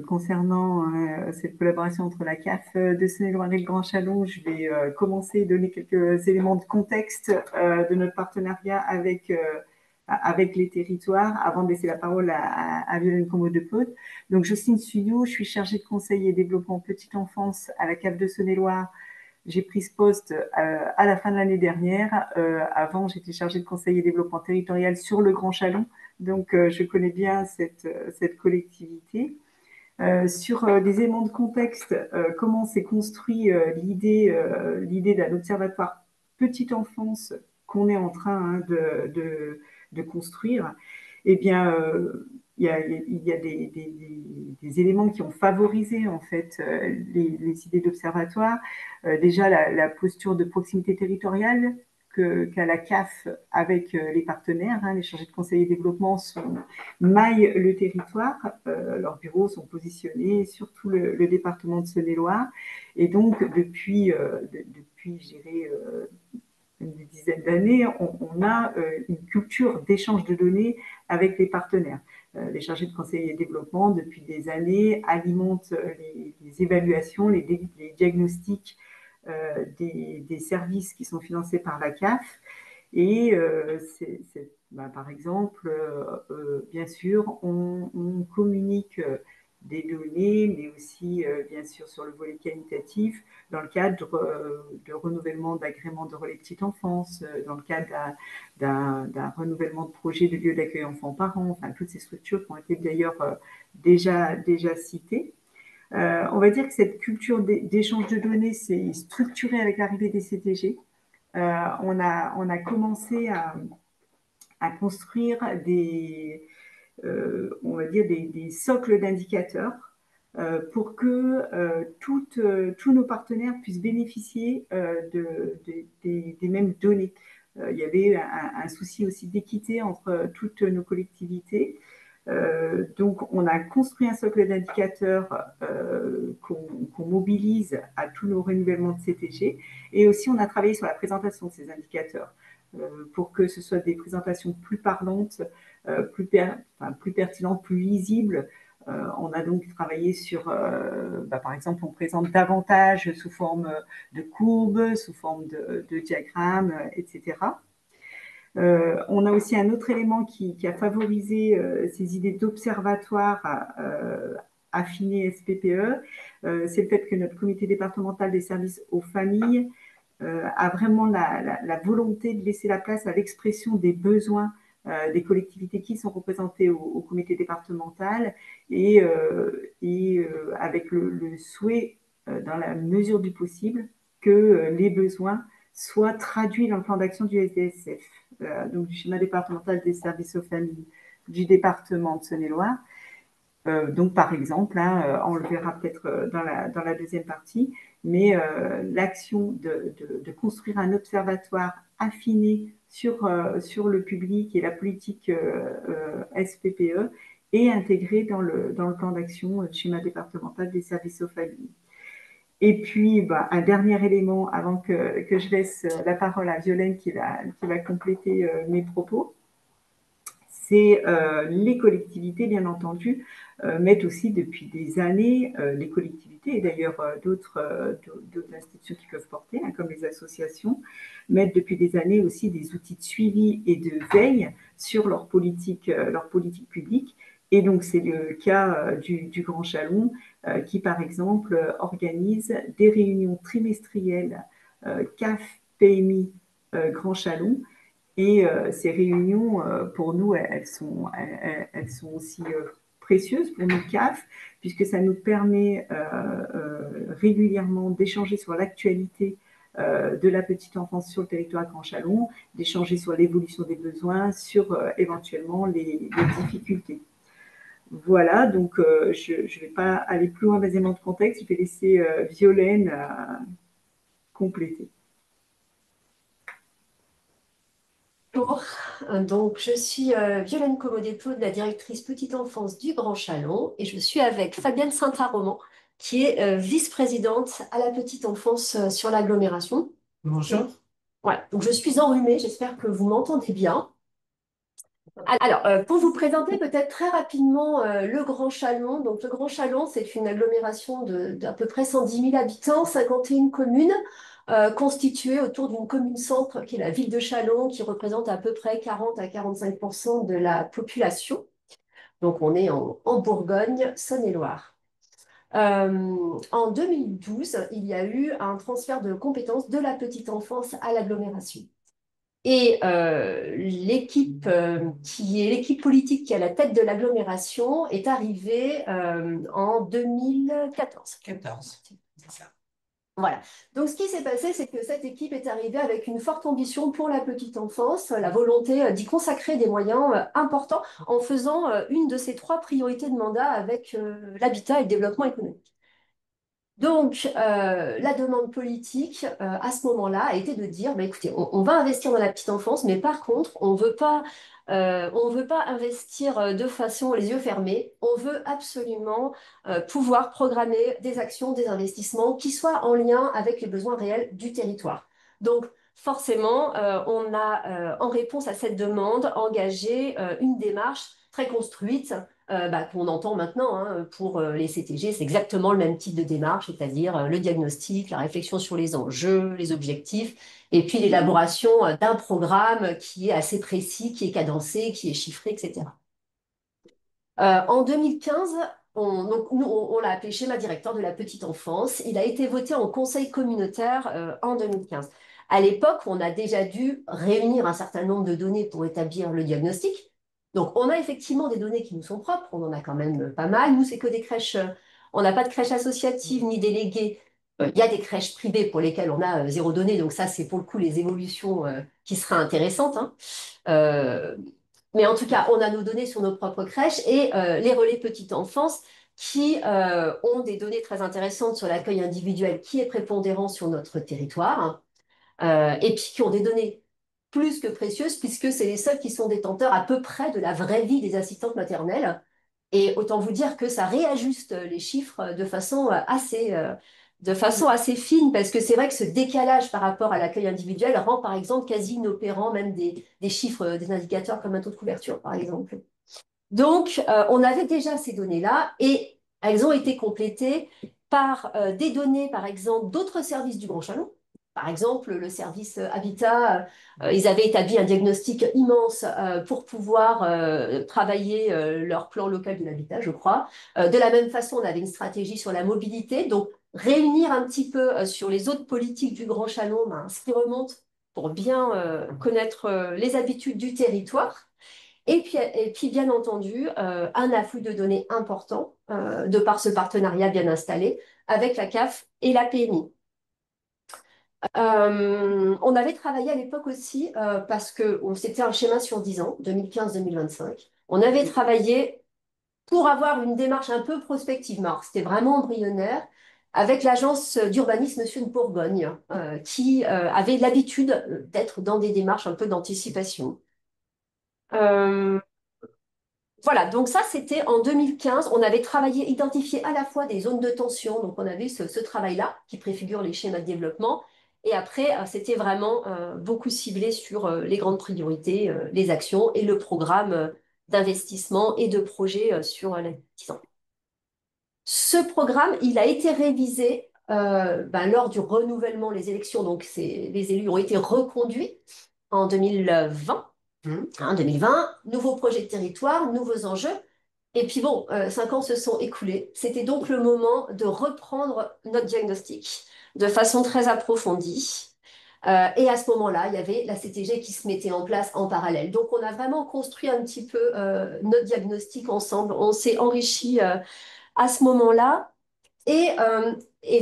concernant cette collaboration entre la CAF de Saône-et-Loire et le Grand Chalon, je vais commencer à donner quelques éléments de contexte de notre partenariat avec les territoires avant de laisser la parole à Violaine Combeau-Depeut. Donc, Jocelyne Suyot, je suis chargée de conseil et développement petite enfance à la CAF de Saône-et-Loire. J'ai pris ce poste à la fin de l'année dernière. Avant, j'étais chargée de conseil et développement territorial sur le Grand Chalon. Donc, je connais bien cette collectivité. Sur des éléments de contexte, comment s'est construit l'idée d'un observatoire petite enfance qu'on est en train de construire. Eh bien, il y a des éléments qui ont favorisé en fait les idées d'observatoire. Déjà, la posture de proximité territoriale qu'a la CAF avec les partenaires, les chargés de conseil et développement maillent le territoire. Leurs bureaux sont positionnés sur tout le département de Saône-et-Loire. Et donc, depuis je dirais, une dizaine d'années, on a une culture d'échange de données avec les partenaires. Les chargés de conseil et développement, depuis des années, alimentent les évaluations, les diagnostics des services qui sont financés par la CAF. Et par exemple, bien sûr, on communique des données, mais aussi, bien sûr, sur le volet qualitatif, dans le cadre de renouvellement d'agréments de relais petite enfance, dans le cadre d'un renouvellement de projet de lieu d'accueil enfants-parents, enfin, toutes ces structures qui ont été d'ailleurs déjà citées. On va dire que cette culture d'échange de données s'est structurée avec l'arrivée des CTG. On a commencé à construire on va dire des socles d'indicateurs pour que tous nos partenaires puissent bénéficier des mêmes données. Il y avait un souci aussi d'équité entre toutes nos collectivités. Donc, on a construit un socle d'indicateurs qu'on mobilise à tous nos renouvellements de CTG. Et aussi, on a travaillé sur la présentation de ces indicateurs pour que ce soit des présentations plus parlantes, plus pertinentes, plus lisibles. On a donc travaillé sur, par exemple, on présente davantage sous forme de courbes, sous forme de diagrammes, etc. On a aussi un autre élément qui a favorisé ces idées d'observatoire affiné SPPE, c'est le fait que notre comité départemental des services aux familles a vraiment la volonté de laisser la place à l'expression des besoins des collectivités qui sont représentées au comité départemental et avec le souhait, dans la mesure du possible, que les besoins soient traduits dans le plan d'action du SDSF, donc du schéma départemental des services aux familles du département de Saône-et-Loire. Donc, par exemple, hein, on le verra peut-être dans la deuxième partie, mais l'action de construire un observatoire affiné sur le public et la politique SPPE et intégré dans le plan d'action du schéma départemental des services aux familles. Et puis, bah, un dernier élément avant que je laisse la parole à Violaine qui va compléter mes propos, c'est les collectivités, bien entendu, mettent aussi depuis des années, les collectivités et d'ailleurs d'autres institutions qui peuvent porter, hein, comme les associations, mettent depuis des années aussi des outils de suivi et de veille sur leur politique publique. Et donc, c'est le cas du Grand Chalon, qui, par exemple, organise des réunions trimestrielles CAF, PMI, Grand Chalon. Et ces réunions, pour nous, elles sont aussi précieuses pour nous, CAF, puisque ça nous permet régulièrement d'échanger sur l'actualité de la petite enfance sur le territoire Grand Chalon, d'échanger sur l'évolution des besoins, sur éventuellement les difficultés. Voilà, donc je ne vais pas aller plus loin dans les éléments de contexte, je vais laisser Violaine compléter. Bonjour, donc je suis Violaine Comodéplo, la directrice petite enfance du Grand Chalon, et je suis avec Fabienne Saint-Aroman, qui est vice-présidente à la petite enfance sur l'agglomération. Bonjour. Voilà, donc je suis enrhumée, j'espère que vous m'entendez bien. Alors, pour vous présenter peut-être très rapidement le Grand Chalon. Donc, le Grand Chalon, c'est une agglomération d'à peu près 110 000 habitants, 51 communes, constituées autour d'une commune-centre qui est la ville de Chalon, qui représente à peu près 40 à 45% de la population. Donc, on est en Bourgogne, Saône-et-Loire. En 2012, il y a eu un transfert de compétences de la petite enfance à l'agglomération. Et l'équipe qui est l'équipe politique qui est à la tête de l'agglomération est arrivée en 2014. 14, c'est ça. Voilà. Donc, ce qui s'est passé, c'est que cette équipe est arrivée avec une forte ambition pour la petite enfance, la volonté d'y consacrer des moyens importants en faisant une de ses 3 priorités de mandat avec l'habitat et le développement économique. Donc, la demande politique, à ce moment-là, a été de dire, bah, écoutez, on va investir dans la petite enfance, mais par contre, on veut pas investir de façon les yeux fermés. On veut absolument pouvoir programmer des actions, des investissements qui soient en lien avec les besoins réels du territoire. Donc, forcément, on a, en réponse à cette demande, engagé une démarche très construite qu'on entend maintenant hein, pour les CTG. C'est exactement le même type de démarche, c'est-à-dire le diagnostic, la réflexion sur les enjeux, les objectifs, et puis l'élaboration d'un programme qui est assez précis, qui est cadencé, qui est chiffré, etc. En 2015, on l'a appelé schéma directeur de la petite enfance. Il a été voté en conseil communautaire en 2015. À l'époque, on a déjà dû réunir un certain nombre de données pour établir le diagnostic. Donc, on a effectivement des données qui nous sont propres, on en a quand même pas mal. Nous, c'est que des crèches, on n'a pas de crèches associatives ni déléguées. Il y a des crèches privées pour lesquelles on a 0 données, donc ça, c'est pour le coup les évolutions qui seraient intéressantes. Hein. Mais en tout cas, on a nos données sur nos propres crèches et les relais petite enfance qui ont des données très intéressantes sur l'accueil individuel qui est prépondérant sur notre territoire et puis qui ont des données plus que précieuses puisque c'est les seuls qui sont détenteurs à peu près de la vraie vie des assistantes maternelles. Et autant vous dire que ça réajuste les chiffres de façon assez fine, parce que c'est vrai que ce décalage par rapport à l'accueil individuel rend par exemple quasi inopérant même des chiffres, des indicateurs comme un taux de couverture par exemple. Donc, on avait déjà ces données-là et elles ont été complétées par des données, par exemple, d'autres services du Grand Chalon. Par exemple, le service Habitat, ils avaient établi un diagnostic immense pour pouvoir travailler leur plan local de l'habitat, je crois. De la même façon, on avait une stratégie sur la mobilité. Donc, réunir un petit peu sur les autres politiques du Grand Chalon, ce qui remonte pour bien connaître les habitudes du territoire. Et puis, bien entendu, un afflux de données important de par ce partenariat bien installé avec la CAF et la PMI. On avait travaillé à l'époque aussi, parce que c'était un schéma sur 10 ans, 2015-2025. On avait travaillé pour avoir une démarche un peu prospective, mais alors, c'était vraiment embryonnaire, avec l'agence d'urbanisme Sud Bourgogne, qui avait l'habitude d'être dans des démarches un peu d'anticipation. Euh, voilà, donc ça, c'était en 2015. On avait travaillé, identifié à la fois des zones de tension, donc on avait ce travail-là qui préfigure les schémas de développement. Et après, c'était vraiment beaucoup ciblé sur les grandes priorités, les actions et le programme d'investissement et de projet sur les 10 ans. Ce programme, il a été révisé lors du renouvellement, les élections, donc les élus ont été reconduits en 2020. 2020, nouveau projet de territoire, nouveaux enjeux. Et puis bon, 5 ans se sont écoulés. C'était donc le moment de reprendre notre diagnostic de façon très approfondie. Et à ce moment-là, il y avait la CTG qui se mettait en place en parallèle. Donc on a vraiment construit un petit peu notre diagnostic ensemble. On s'est enrichi à ce moment-là. Et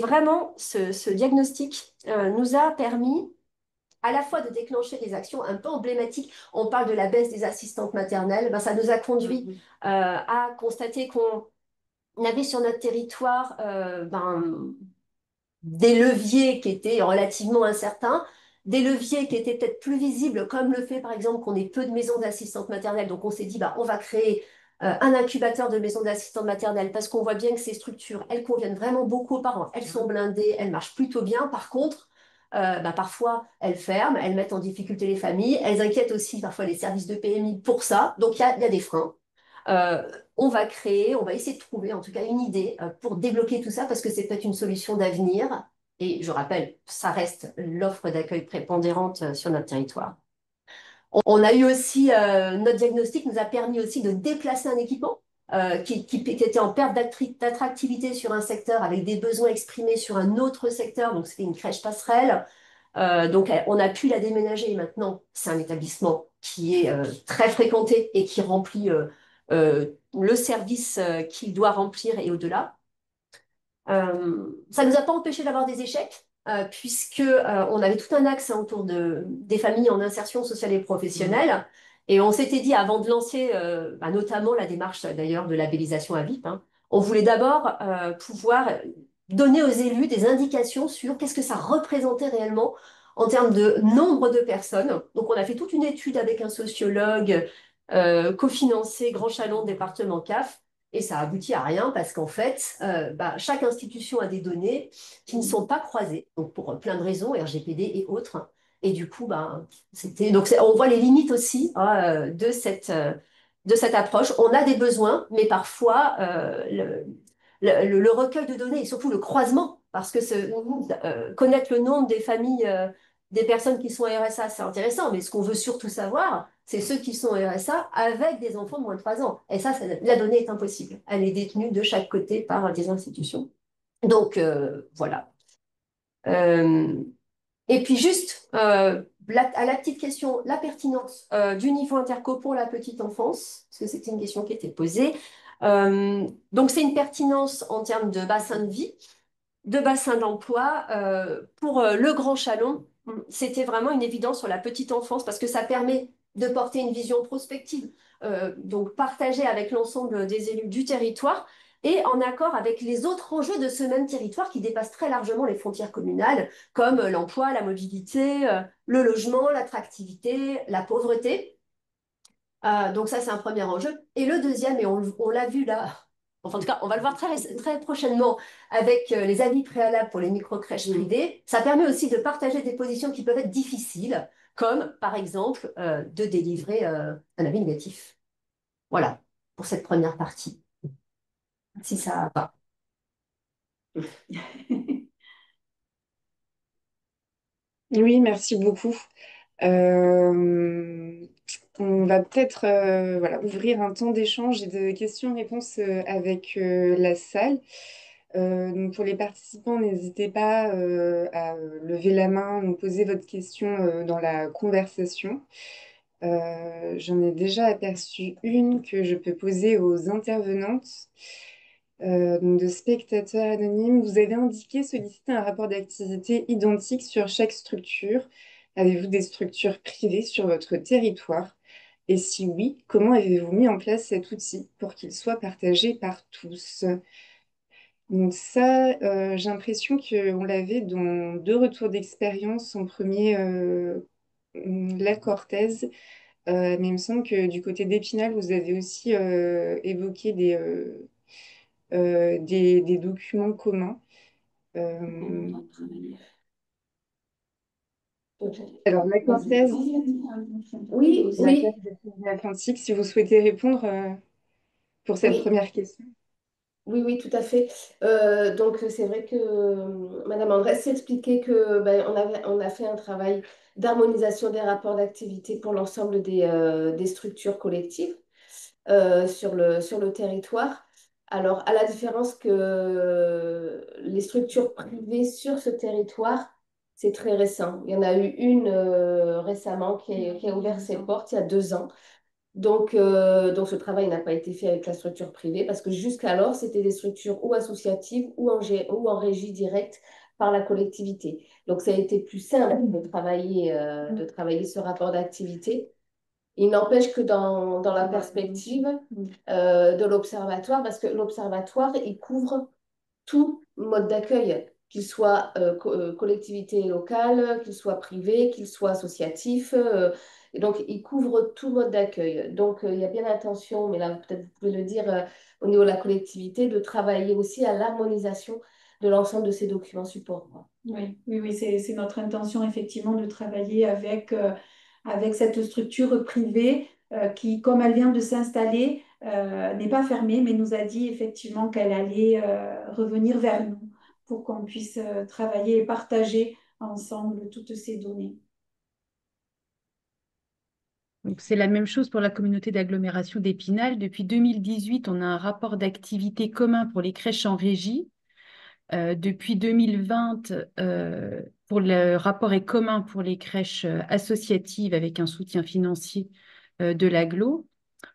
vraiment, ce diagnostic nous a permis à la fois de déclencher des actions un peu emblématiques. On parle de la baisse des assistantes maternelles. Ben, ça nous a conduit à constater qu'on avait sur notre territoire des leviers qui étaient relativement incertains, des leviers qui étaient peut-être plus visibles, comme le fait par exemple qu'on ait peu de maisons d'assistantes maternelles. Donc on s'est dit, bah, on va créer un incubateur de maisons d'assistantes maternelles parce qu'on voit bien que ces structures, elles conviennent vraiment beaucoup aux parents. Elles sont blindées, elles marchent plutôt bien. Par contre, parfois, elles ferment, elles mettent en difficulté les familles, elles inquiètent aussi parfois les services de PMI pour ça. Donc il y a des freins. Euh, on va créer, on va essayer de trouver en tout cas une idée pour débloquer tout ça parce que c'est peut-être une solution d'avenir. Et je rappelle, ça reste l'offre d'accueil prépondérante sur notre territoire. On a eu aussi, notre diagnostic nous a permis aussi de déplacer un équipement qui était en perte d'attractivité sur un secteur avec des besoins exprimés sur un autre secteur. Donc c'était une crèche passerelle. Donc, on a pu la déménager et maintenant, c'est un établissement qui est très fréquenté et qui remplit le service qu'il doit remplir et au-delà. Ça ne nous a pas empêché d'avoir des échecs, puisque on avait tout un axe autour des familles en insertion sociale et professionnelle. Et on s'était dit, avant de lancer notamment la démarche d'ailleurs de labellisation à VIP, hein, on voulait d'abord pouvoir donner aux élus des indications sur qu'est-ce que ça représentait réellement en termes de nombre de personnes. Donc on a fait toute une étude avec un sociologue cofinancé Grand Chalon département CAF. Et ça aboutit à rien parce qu'en fait, chaque institution a des données qui ne sont pas croisées, donc pour plein de raisons, RGPD et autres. Et du coup, on voit les limites aussi de cette approche. On a des besoins, mais parfois le recueil de données et surtout le croisement, parce que connaître le nombre des familles, des personnes qui sont RSA, c'est intéressant, mais ce qu'on veut surtout savoir, c'est ceux qui sont RSA avec des enfants de moins de 3 ans. Et ça, la donnée est impossible. Elle est détenue de chaque côté par des institutions. Donc, voilà. Euh, et puis juste, à la petite question, la pertinence du niveau interco pour la petite enfance, parce que c'était une question qui était posée. Donc, c'est une pertinence en termes de bassin de vie, de bassin d'emploi. Pour le Grand Chalon, c'était vraiment une évidence sur la petite enfance parce que ça permet de porter une vision prospective, donc partagée avec l'ensemble des élus du territoire et en accord avec les autres enjeux de ce même territoire qui dépassent très largement les frontières communales, comme l'emploi, la mobilité, le logement, l'attractivité, la pauvreté. Donc ça, c'est un premier enjeu. Et le deuxième, et on l'a vu là, enfin en tout cas, on va le voir très, très prochainement avec les avis préalables pour les micro-crèches privées, ça permet aussi de partager des positions qui peuvent être difficiles, comme par exemple de délivrer un avis négatif. Voilà, pour cette première partie. Si ça va. Oui, merci beaucoup. Euh, on va peut-être voilà, ouvrir un temps d'échange et de questions-réponses avec la salle. Donc pour les participants, n'hésitez pas à lever la main ou poser votre question dans la conversation. J'en ai déjà aperçu une que je peux poser aux intervenantes. Donc de spectateurs anonymes, vous avez indiqué solliciter un rapport d'activité identique sur chaque structure. Avez-vous des structures privées sur votre territoire? Et si oui, comment avez-vous mis en place cet outil pour qu'il soit partagé par tous? Donc ça, j'ai l'impression qu'on l'avait dans deux retours d'expérience. En premier, la Cortèze, mais il me semble que du côté d'Épinal, vous avez aussi évoqué des documents communs. Euh, alors, la Cortèze, Oui, la oui, carte de l'Atlantique, si vous souhaitez répondre pour cette oui. première question. Oui, oui, tout à fait. Donc, c'est vrai que Madame Andrès s'expliquait que ben, on a fait un travail d'harmonisation des rapports d'activité pour l'ensemble des structures collectives sur le territoire. Alors, à la différence que les structures privées sur ce territoire, c'est très récent. Il y en a eu une récemment qui a ouvert ses portes il y a 2 ans. Donc ce travail n'a pas été fait avec la structure privée parce que jusqu'alors, c'était des structures ou associatives ou en régie directe par la collectivité. Donc, ça a été plus simple de travailler ce rapport d'activité. Il n'empêche que dans la perspective de l'observatoire, parce que l'observatoire, il couvre tout mode d'accueil, qu'il soit collectivité locale, qu'il soit privé, qu'il soit associatif. Et donc, il couvre tout mode d'accueil. Donc, il y a bien l'intention, mais là, peut-être vous pouvez le dire au niveau de la collectivité, de travailler aussi à l'harmonisation de l'ensemble de ces documents supports, quoi. Oui, oui, oui, c'est notre intention effectivement de travailler avec cette structure privée qui, comme elle vient de s'installer, n'est pas fermée, mais nous a dit effectivement qu'elle allait revenir vers nous pour qu'on puisse travailler et partager ensemble toutes ces données. Donc, c'est la même chose pour la communauté d'agglomération d'Épinal. Depuis 2018, on a un rapport d'activité commun pour les crèches en régie. Depuis 2020, pour le rapport est commun pour les crèches associatives avec un soutien financier de l'agglo.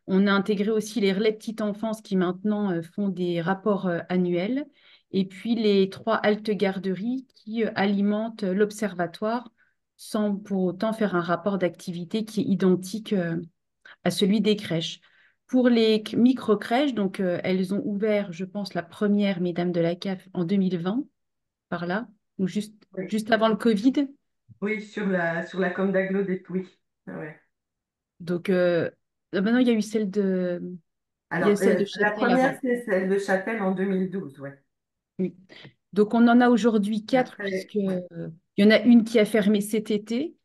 On a intégré aussi les relais petite enfance qui maintenant font des rapports annuels. Et puis les 3 haltes garderies qui alimentent l'observatoire sans pour autant faire un rapport d'activité qui est identique à celui des crèches. Pour les micro-crèches, donc elles ont ouvert, je pense, la première, mesdames de la CAF, en 2020, par là, ou Oui, juste avant le Covid. oui, sur la com d'agglo des oui. Ah ouais. Donc maintenant, il y a Alors, celle de la Châtel première, avant. c'est celle de Châtel en 2012, ouais. Oui. Donc, on en a aujourd'hui 4, Après, puisque il y en a une qui a fermé cet été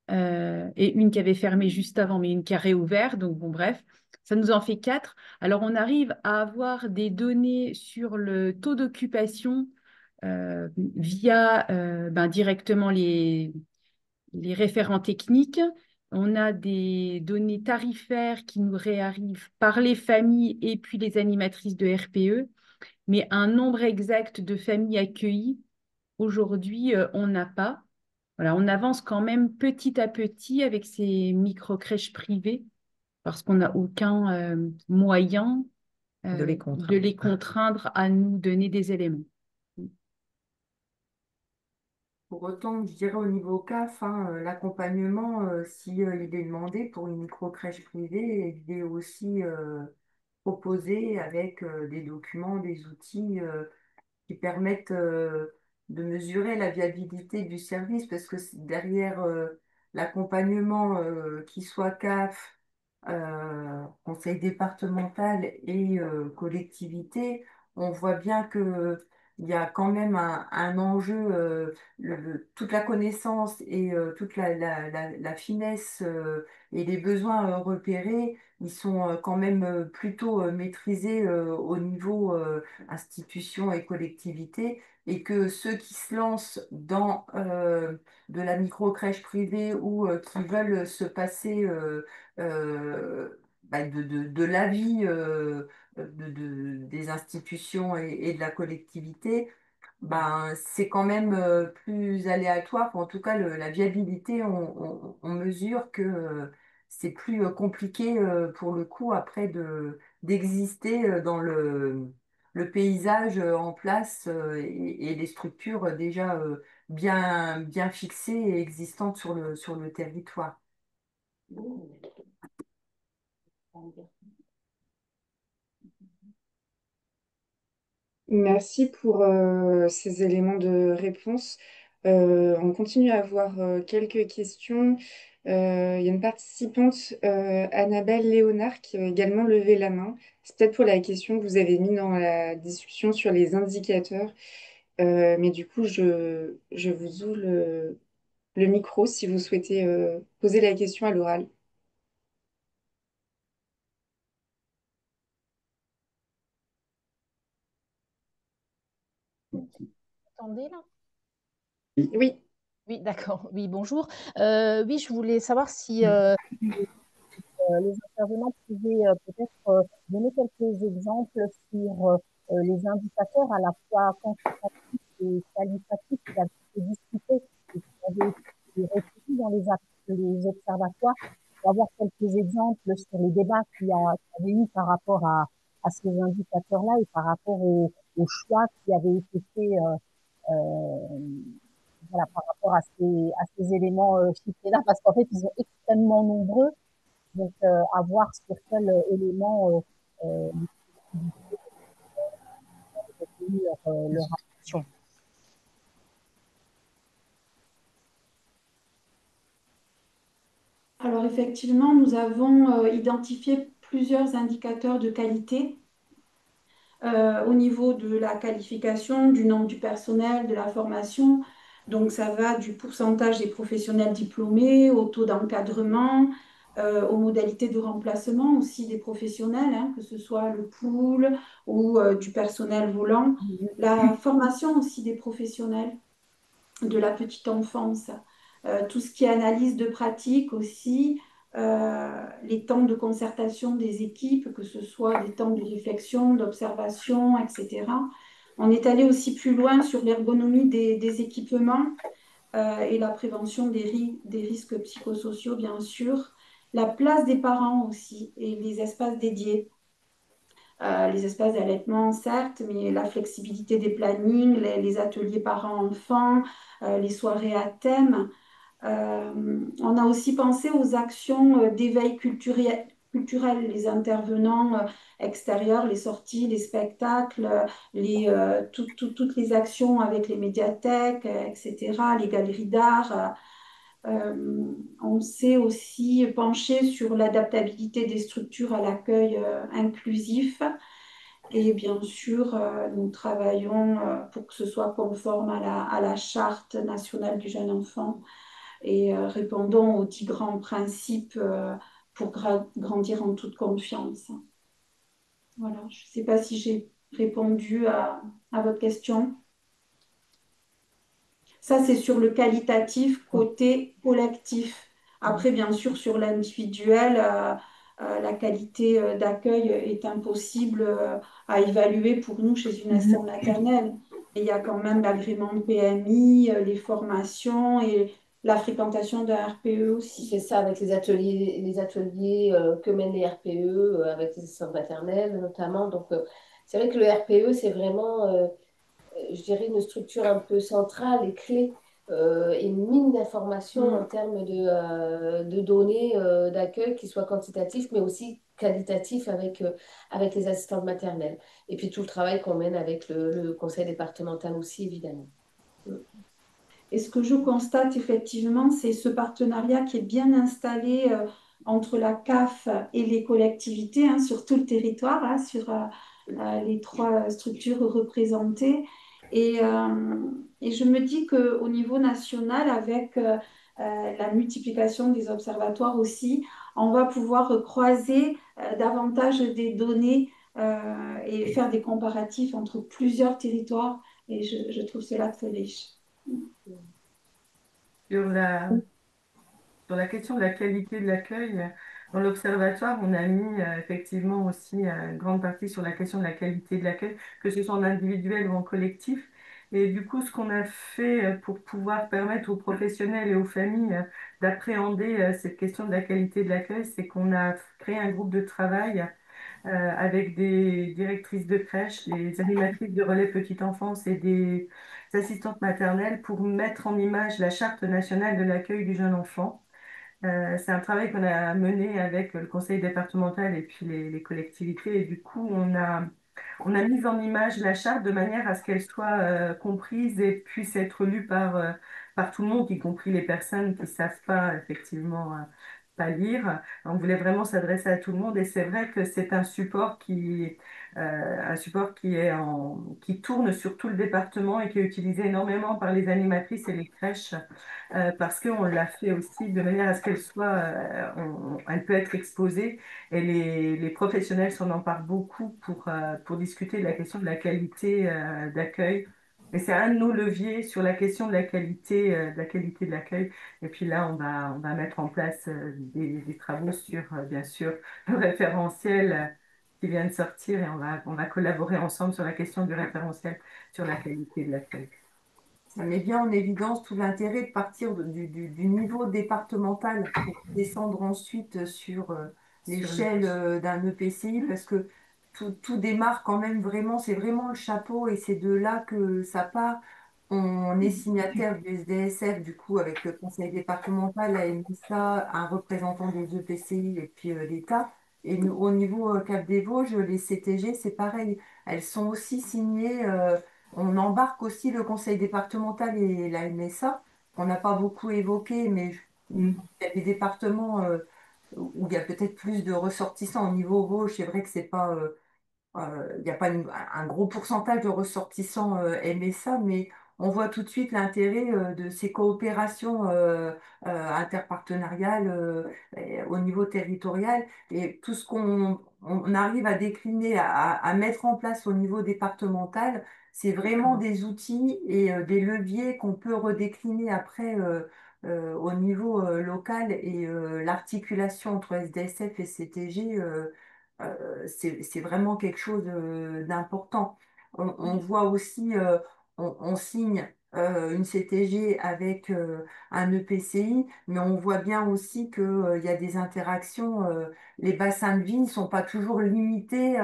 et une qui avait fermé juste avant, mais une qui a réouvert. Donc, bon, bref, ça nous en fait 4. Alors, on arrive à avoir des données sur le taux d'occupation via directement les référents techniques. On a des données tarifaires qui nous réarrivent par les familles et puis les animatrices de RPE, mais un nombre exact de familles accueillies, aujourd'hui, on n'a pas. Voilà, on avance quand même petit à petit avec ces micro-crèches privées parce qu'on n'a aucun moyen De les de contraindre. les contraindre à nous donner des éléments. pour autant, je dirais au niveau CAF, hein, l'accompagnement, si, il est demandé pour une micro-crèche privée, il est aussi proposé avec des documents, des outils qui permettent de mesurer la viabilité du service, parce que derrière l'accompagnement, qui soit CAF, conseil départemental et collectivité, on voit bien que il y a quand même un enjeu, toute la connaissance et toute la finesse et les besoins repérés, ils sont quand même plutôt maîtrisés au niveau institutions et collectivités, et que ceux qui se lancent dans de la micro-crèche privée ou qui veulent se passer de l'avis des institutions et de la collectivité, ben, c'est quand même plus aléatoire. En tout cas, la viabilité, on mesure que c'est plus compliqué pour le coup après d'exister le paysage en place et les structures déjà bien fixées et existantes sur le territoire. Merci pour ces éléments de réponse. On continue à avoir quelques questions. Il y a une participante, Annabelle Léonard, qui a également levé la main. C'est peut-être pour la question que vous avez mise dans la discussion sur les indicateurs. Mais du coup, je vous ouvre le micro si vous souhaitez poser la question à l'oral. Attendez là. Oui. Oui, d'accord. Oui, bonjour. Oui, je voulais savoir si les intervenants pouvaient peut-être donner quelques exemples sur les indicateurs à la fois quantitatifs et qualitatifs qui avaient été discutés et qui avaient été retenus dans les observatoires, pour avoir quelques exemples sur les débats qu'il y avait eu par rapport à ces indicateurs-là et par rapport aux choix qui avaient été faits voilà, par rapport à ces éléments chiffrés-là, parce qu'en fait, ils sont extrêmement nombreux. Donc, à voir sur quel élément les collectivités ont retenu leur attention. Alors effectivement, nous avons identifié plusieurs indicateurs de qualité au niveau de la qualification, du nombre du personnel, de la formation. Donc ça va du pourcentage des professionnels diplômés au taux d'encadrement, aux modalités de remplacement aussi des professionnels, hein, que ce soit le pool ou du personnel volant. La formation aussi des professionnels de la petite enfance, tout ce qui est analyse de pratique aussi, les temps de concertation des équipes, que ce soit des temps de réflexion, d'observation, etc. On est allé aussi plus loin sur l'ergonomie des équipements et la prévention des risques psychosociaux, bien sûr, la place des parents aussi et les espaces dédiés. Les espaces d'allaitement, certes, mais la flexibilité des plannings, les ateliers parents-enfants, les soirées à thème. On a aussi pensé aux actions d'éveil culturel, les intervenants extérieurs, les sorties, les spectacles, toutes les actions avec les médiathèques, etc., les galeries d'art. On s'est aussi penché sur l'adaptabilité des structures à l'accueil inclusif. Et bien sûr, nous travaillons pour que ce soit conforme à la Charte nationale du jeune enfant et répondons aux 10 grands principes pour grandir en toute confiance. Voilà, je ne sais pas si j'ai répondu à votre question. Ça, c'est sur le qualitatif côté collectif. Après, bien sûr, sur l'individuel, la qualité d'accueil est impossible à évaluer pour nous chez une assistante maternelle. Et il y a quand même l'agrément de PMI, les formations et la fréquentation d'un RPE aussi. C'est ça, avec les ateliers que mènent les RPE, avec les assistantes maternelles notamment. Donc, c'est vrai que le RPE, c'est vraiment je dirais, une structure un peu centrale et clé et une mine d'informations en termes de données d'accueil qui soient quantitatifs, mais aussi qualitatifs avec les assistantes maternelles. Et puis tout le travail qu'on mène avec le conseil départemental aussi, évidemment. Et ce que je constate effectivement, c'est ce partenariat qui est bien installé entre la CAF et les collectivités hein, sur tout le territoire, hein, sur les trois structures représentées. Et je me dis qu'au niveau national, avec la multiplication des observatoires aussi, on va pouvoir croiser davantage des données et faire des comparatifs entre plusieurs territoires. Et je trouve cela très riche. Sur la question de la qualité de l'accueil, dans l'observatoire, on a mis effectivement aussi une grande partie sur la question de la qualité de l'accueil, que ce soit en individuel ou en collectif. Et du coup, ce qu'on a fait pour pouvoir permettre aux professionnels et aux familles d'appréhender cette question de la qualité de l'accueil, c'est qu'on a créé un groupe de travail avec des directrices de crèche, des animatrices de relais petite enfance et des assistantes maternelles pour mettre en image la Charte nationale de l'accueil du jeune enfant. C'est un travail qu'on a mené avec le conseil départemental et puis les collectivités. Et du coup, on a mis en image la charte de manière à ce qu'elle soit comprise et puisse être lue par tout le monde, y compris les personnes qui ne savent pas effectivement pas lire. On voulait vraiment s'adresser à tout le monde et c'est vrai que c'est un support qui tourne sur tout le département et qui est utilisé énormément par les animatrices et les crèches parce qu'on l'a fait aussi de manière à ce qu'elle soit, elle peut être exposée et les professionnels s'en emparent beaucoup pour discuter de la question de la qualité d'accueil. Et c'est un de nos leviers sur la question de la qualité de l'accueil. Et puis là, on va mettre en place des travaux sur, bien sûr, le référentiel qui vient de sortir et on va collaborer ensemble sur la question du référentiel sur la qualité de l'accueil. Ça met bien en évidence tout l'intérêt de partir du niveau départemental pour descendre ensuite sur l'échelle d'un EPCI parce que tout démarre quand même vraiment, c'est vraiment le chapeau et c'est de là que ça part. On est signataire du SDSF, du coup, avec le conseil départemental, la MSA, un représentant des EPCI et puis l'État. Et au niveau Cap des Vosges, les CTG, c'est pareil. Elles sont aussi signées. On embarque aussi le conseil départemental et la MSA, qu'on n'a pas beaucoup évoqué, mais il y a des départements où il y a peut-être plus de ressortissants. Au niveau Vosges, c'est vrai que c'est pas il n'y a pas un gros pourcentage de ressortissants MSA, mais on voit tout de suite l'intérêt de ces coopérations interpartenariales au niveau territorial et tout ce qu'on arrive à décliner, à mettre en place au niveau départemental, c'est vraiment des outils et des leviers qu'on peut redécliner après au niveau local et l'articulation entre SDSF et CTG. C'est vraiment quelque chose d'important. On voit aussi, on signe une CTG avec un EPCI, mais on voit bien aussi qu'il y a des interactions. Les bassins de vie ne sont pas toujours limités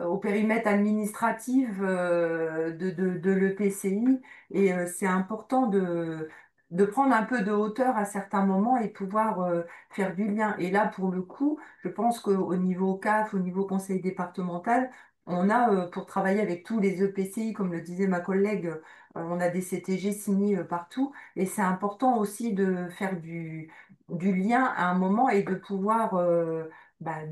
au périmètre administratif de l'EPCI et c'est important de prendre un peu de hauteur à certains moments et pouvoir faire du lien. Et là, pour le coup, je pense qu'au niveau CAF, au niveau conseil départemental, on a, pour travailler avec tous les EPCI, comme le disait ma collègue, on a des CTG signés partout. Et c'est important aussi de faire du lien à un moment et de pouvoir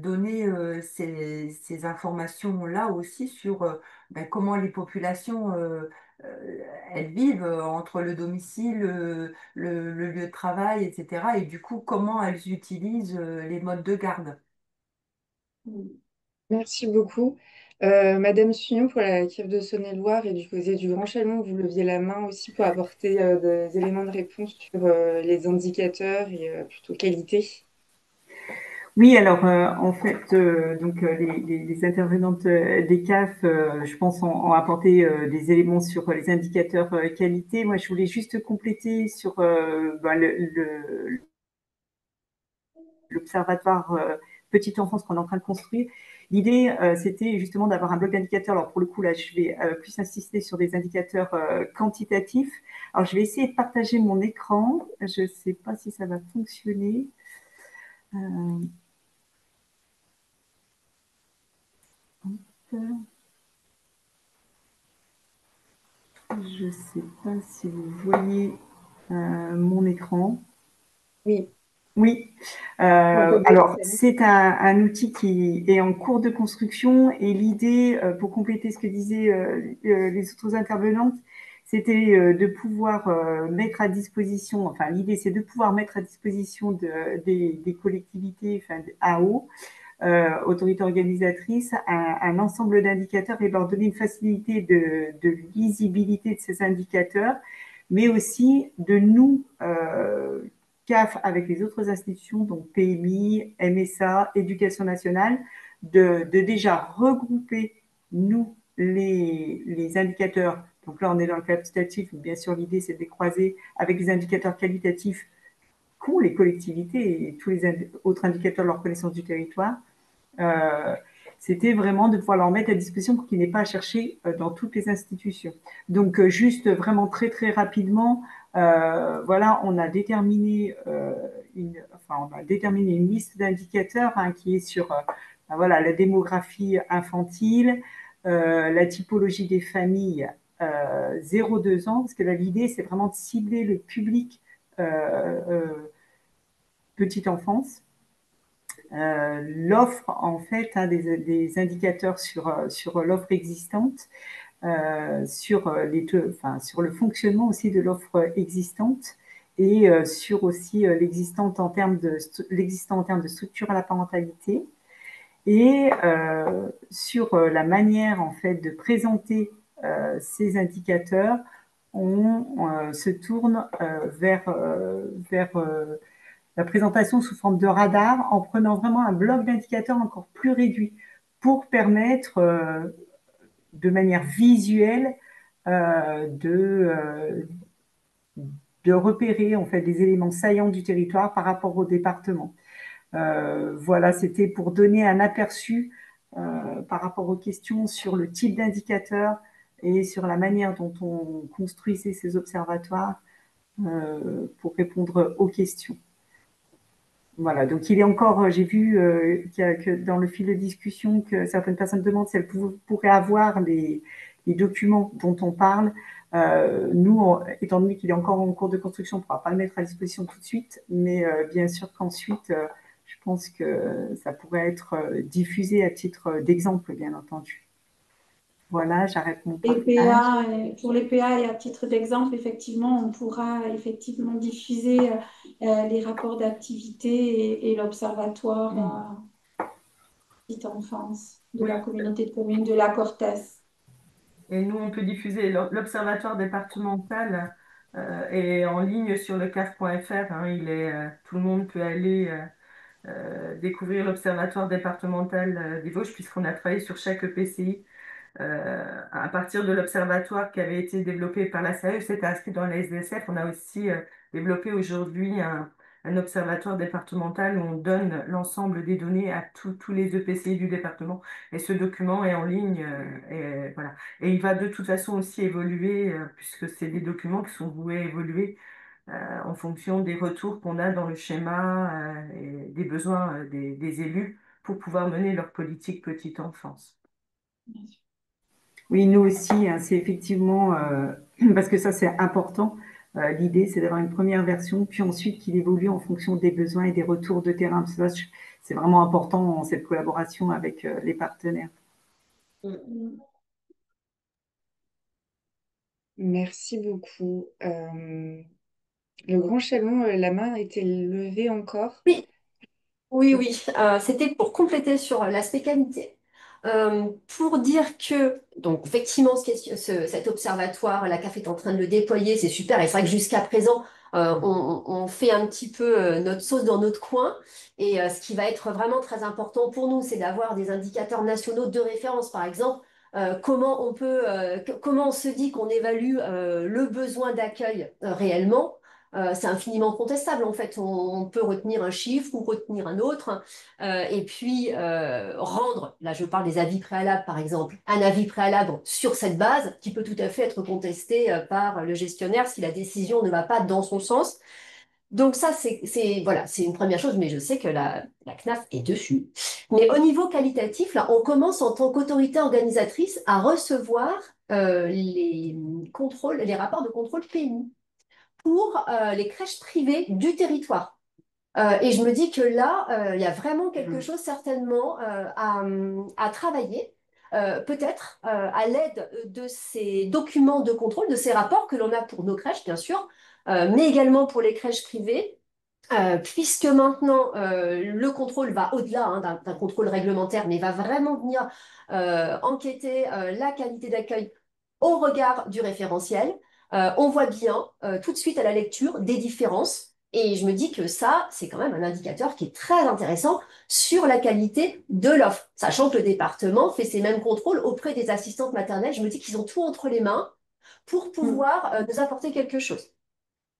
donner ces informations-là aussi sur comment les populations elles vivent entre le domicile, le lieu de travail, etc. Et du coup, comment elles utilisent les modes de garde. Merci beaucoup. Madame Sugnon, pour la CAF de Saône-et-Loire et du côté du Grand Chalon, vous leviez la main aussi pour apporter des éléments de réponse sur les indicateurs et plutôt qualité. Oui, alors en fait, donc les intervenantes des CAF, je pense, ont apporté des éléments sur les indicateurs qualité. Moi, je voulais juste compléter sur l'observatoire petite enfance qu'on est en train de construire. L'idée, c'était justement d'avoir un bloc d'indicateurs. Alors pour le coup, là, je vais plus insister sur des indicateurs quantitatifs. Alors je vais essayer de partager mon écran. Je ne sais pas si ça va fonctionner. Je ne sais pas si vous voyez mon écran. Oui. Oui. Alors, c'est un outil qui est en cours de construction et l'idée, pour compléter ce que disaient les autres intervenantes, c'était de pouvoir mettre à disposition, enfin l'idée c'est de pouvoir mettre à disposition des collectivités, enfin AO, autorités organisatrices, un ensemble d'indicateurs et leur donner une facilité de lisibilité de ces indicateurs, mais aussi de nous, CAF, avec les autres institutions, donc PMI, MSA, Éducation nationale, de déjà regrouper, nous, les indicateurs. Donc là, on est dans le quantitatif, bien sûr, l'idée, c'est de les croiser avec les indicateurs qualitatifs qu'ont les collectivités et tous les autres indicateurs de leur connaissance du territoire. c'était vraiment de pouvoir leur mettre à disposition pour qu'ils n'aient pas à chercher dans toutes les institutions. Donc, juste vraiment très, très rapidement, voilà, on a déterminé une liste d'indicateurs qui est sur voilà, la démographie infantile, la typologie des familles 0-2 ans, parce que l'idée, c'est vraiment de cibler le public petite enfance. L'offre, en fait, des indicateurs sur l'offre existante, sur le fonctionnement aussi de l'offre existante et sur aussi l'existant en termes de structure à la parentalité et sur la manière en fait de présenter ces indicateurs. On se tourne vers la présentation sous forme de radar en prenant vraiment un bloc d'indicateurs encore plus réduit pour permettre de manière visuelle de repérer en fait des éléments saillants du territoire par rapport au département. Voilà, c'était pour donner un aperçu par rapport aux questions sur le type d'indicateur et sur la manière dont on construisait ces observatoires pour répondre aux questions. Voilà, donc il est encore, j'ai vu que dans le fil de discussion que certaines personnes demandent si elles pourraient avoir les documents dont on parle. Nous, étant donné qu'il est encore en cours de construction, on ne pourra pas le mettre à disposition tout de suite, mais bien sûr qu'ensuite, je pense que ça pourrait être diffusé à titre d'exemple, bien entendu. Voilà, j'arrête mon partage. Pour les PA et à titre d'exemple, effectivement, on pourra effectivement diffuser les rapports d'activité et l'observatoire petite enfance de la communauté de communes de la Cortès. Et nous, on peut diffuser l'observatoire départemental est en ligne sur le caf.fr. Tout le monde peut aller découvrir l'observatoire départemental des Vosges, puisqu'on a travaillé sur chaque EPCI à partir de l'observatoire qui avait été développé par la SAE, c'était inscrit dans la SDSF. On a aussi développé aujourd'hui un observatoire départemental où on donne l'ensemble des données à tous les EPCI du département. Et ce document est en ligne. Et, voilà. Et il va de toute façon aussi évoluer, puisque c'est des documents qui sont voués à évoluer en fonction des retours qu'on a dans le schéma et des besoins des élus pour pouvoir mener leur politique petite enfance. Oui, nous aussi, c'est effectivement, parce que ça c'est important, l'idée c'est d'avoir une première version, puis ensuite qu'il évolue en fonction des besoins et des retours de terrain. Parce que ça, c'est vraiment important, cette collaboration avec les partenaires. Merci beaucoup. Le Grand Chalon, la main a été levée encore. Oui, c'était pour compléter sur l'aspect qualité. Pour dire que, donc effectivement, cet observatoire, la CAF est en train de le déployer, c'est super. Et c'est vrai que jusqu'à présent, on fait un petit peu notre sauce dans notre coin. Et ce qui va être vraiment très important pour nous, c'est d'avoir des indicateurs nationaux de référence. Par exemple, comment on se dit qu'on évalue le besoin d'accueil réellement. C'est infiniment contestable en fait. On peut retenir un chiffre ou retenir un autre et puis rendre, là je parle des avis préalables par exemple, un avis préalable sur cette base qui peut tout à fait être contesté par le gestionnaire si la décision ne va pas dans son sens. Donc ça, voilà, c'est une première chose, mais je sais que la CNAF est dessus. Mais au niveau qualitatif, là, on commence en tant qu'autorité organisatrice à recevoir les rapports de contrôle PMI pour les crèches privées du territoire. Et je me dis que là, il y a vraiment quelque chose certainement à travailler, peut-être à l'aide de ces documents de contrôle, de ces rapports que l'on a pour nos crèches, bien sûr, mais également pour les crèches privées. Puisque maintenant le contrôle va au-delà d'un contrôle réglementaire, mais va vraiment venir enquêter la qualité d'accueil au regard du référentiel. On voit bien tout de suite à la lecture des différences. Et je me dis que ça, c'est quand même un indicateur qui est très intéressant sur la qualité de l'offre. Sachant que le département fait ces mêmes contrôles auprès des assistantes maternelles, je me dis qu'ils ont tout entre les mains pour pouvoir nous apporter quelque chose.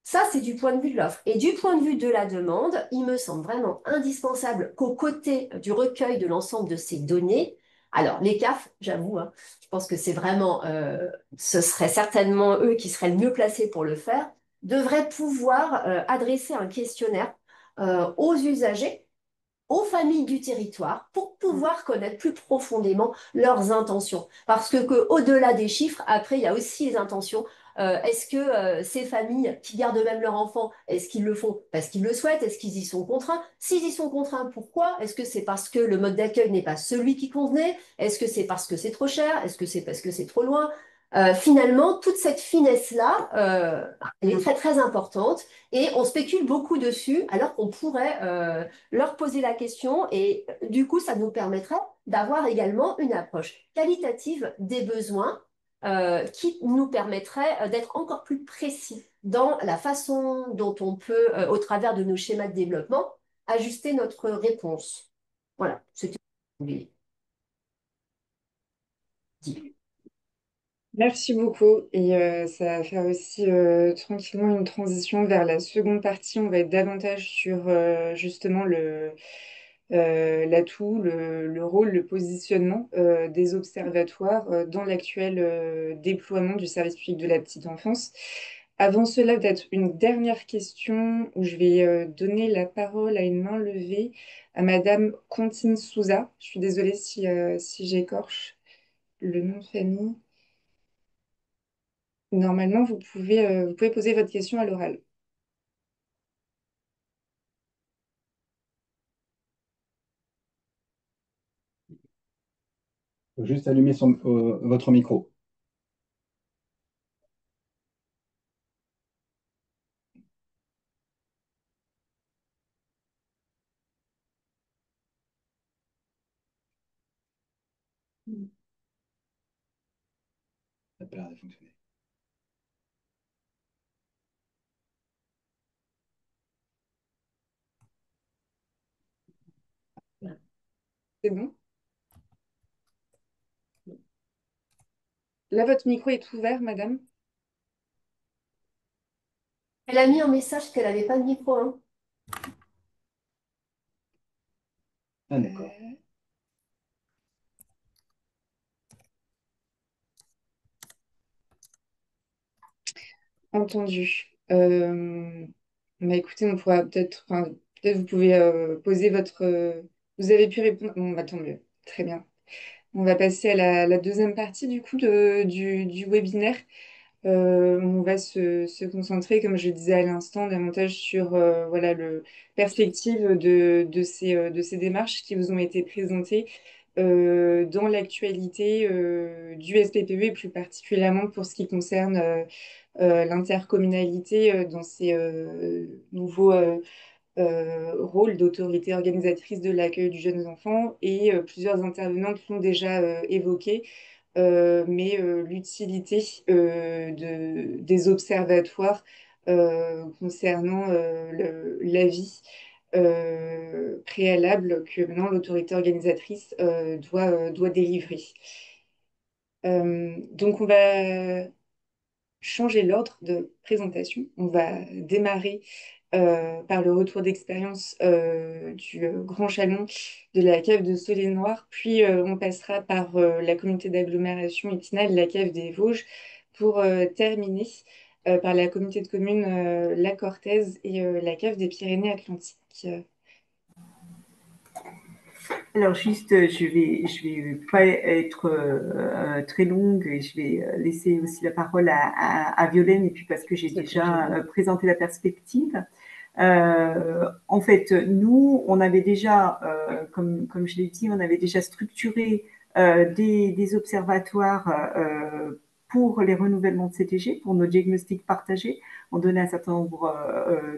Ça, c'est du point de vue de l'offre. Et du point de vue de la demande, il me semble vraiment indispensable qu'au côté du recueil de l'ensemble de ces données, Alors, les CAF, j'avoue, hein, je pense que c'est vraiment, ce serait certainement eux qui seraient le mieux placés pour le faire, devraient pouvoir adresser un questionnaire aux usagers, aux familles du territoire, pour pouvoir connaître plus profondément leurs intentions. Parce que au-delà des chiffres, après, il y a aussi les intentions. Est-ce que ces familles qui gardent même leurs enfants, est-ce qu'ils le font parce qu'ils le souhaitent? Est-ce qu'ils y sont contraints? S'ils y sont contraints, pourquoi? Est-ce que c'est parce que le mode d'accueil n'est pas celui qui convenait? Est-ce que c'est parce que c'est trop cher? Est-ce que c'est parce que c'est trop loin? Finalement, toute cette finesse-là, elle est très très importante et on spécule beaucoup dessus alors qu'on pourrait leur poser la question et du coup, ça nous permettrait d'avoir également une approche qualitative des besoins qui nous permettrait d'être encore plus précis dans la façon dont on peut, au travers de nos schémas de développement, ajuster notre réponse. Voilà, c'était ce que je voulais dire. Merci beaucoup. Et ça va faire aussi tranquillement une transition vers la seconde partie. On va être davantage sur justement l'atout, le rôle, le positionnement des observatoires dans l'actuel déploiement du service public de la petite enfance. Avant cela, peut-être une dernière question où je vais donner la parole à une main levée à Madame Contine Souza. Je suis désolée si j'écorche le nom de famille. Normalement, vous pouvez poser votre question à l'oral. Faut juste allumer votre micro. Ça n'a pas l'air de fonctionner. C'est bon? Là, votre micro est ouvert, madame. Elle a mis un message qu'elle n'avait pas de micro, hein. Ah, d'accord. Entendu. Bah, écoutez, on pourra peut-être, enfin, peut-être vous pouvez poser votre. Vous avez pu répondre. Bon, bah, tant mieux. Très bien. On va passer à la deuxième partie du coup du webinaire. On va se concentrer, comme je disais à l'instant, davantage sur voilà, le perspective de ces démarches qui vous ont été présentées dans l'actualité du SPPE et plus particulièrement pour ce qui concerne l'intercommunalité dans ces nouveaux rôles d'autorité organisatrice de l'accueil du jeune enfant. Et plusieurs intervenantes l'ont déjà évoqué mais l'utilité des observatoires concernant l'avis préalable que maintenant l'autorité organisatrice doit délivrer. Donc on va changer l'ordre de présentation. On va démarrer par le retour d'expérience du Grand Chalon de la cave de Solé-Noir, puis on passera par la communauté d'agglomération Épinal, la cave des Vosges, pour terminer par la communauté de communes La Cortaise et la cave des Pyrénées-Atlantiques. Alors juste, je vais pas être très longue et je vais laisser aussi la parole à Violaine et puis parce que j'ai déjà présenté la perspective. En fait, nous, on avait déjà, comme je l'ai dit, on avait déjà structuré des observatoires pour les renouvellements de CTG, pour nos diagnostics partagés. On donnait un certain nombre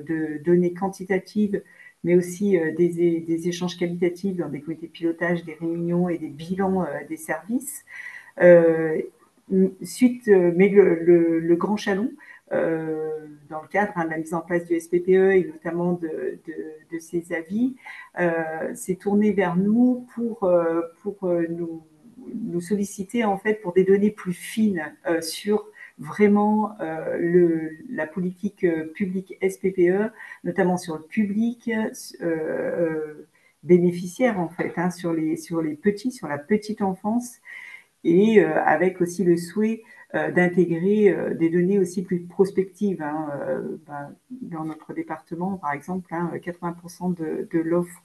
de données quantitatives, mais aussi des échanges qualitatifs dans des comités de pilotage, des réunions et des bilans des services. Mais le Grand Chalon, dans le cadre de la mise en place du SPPE et notamment de ses avis, s'est tourné vers nous pour nous solliciter en fait pour des données plus fines sur vraiment la politique publique SPPE, notamment sur le public bénéficiaires en fait, hein, sur les petits, sur la petite enfance, et avec aussi le souhait d'intégrer des données aussi plus prospectives, hein. Dans notre département, par exemple, hein, 80% de l'offre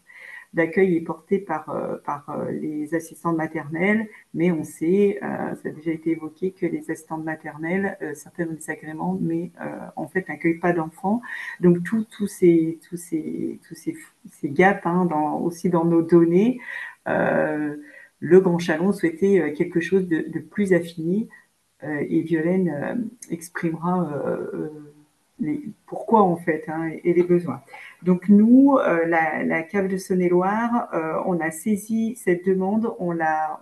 d'accueil est portée par les assistantes maternelles, mais on sait, ça a déjà été évoqué, que les assistantes maternelles, certaines ont des agréments, mais en fait n'accueillent pas d'enfants. Donc ces gaps, hein, aussi dans nos données, le Grand Chalon souhaitait quelque chose de plus affiné, et Violaine exprimera pourquoi en fait, hein, et les besoins. Donc nous, la CAF de Saône-et-Loire, on a saisi cette demande, on l'a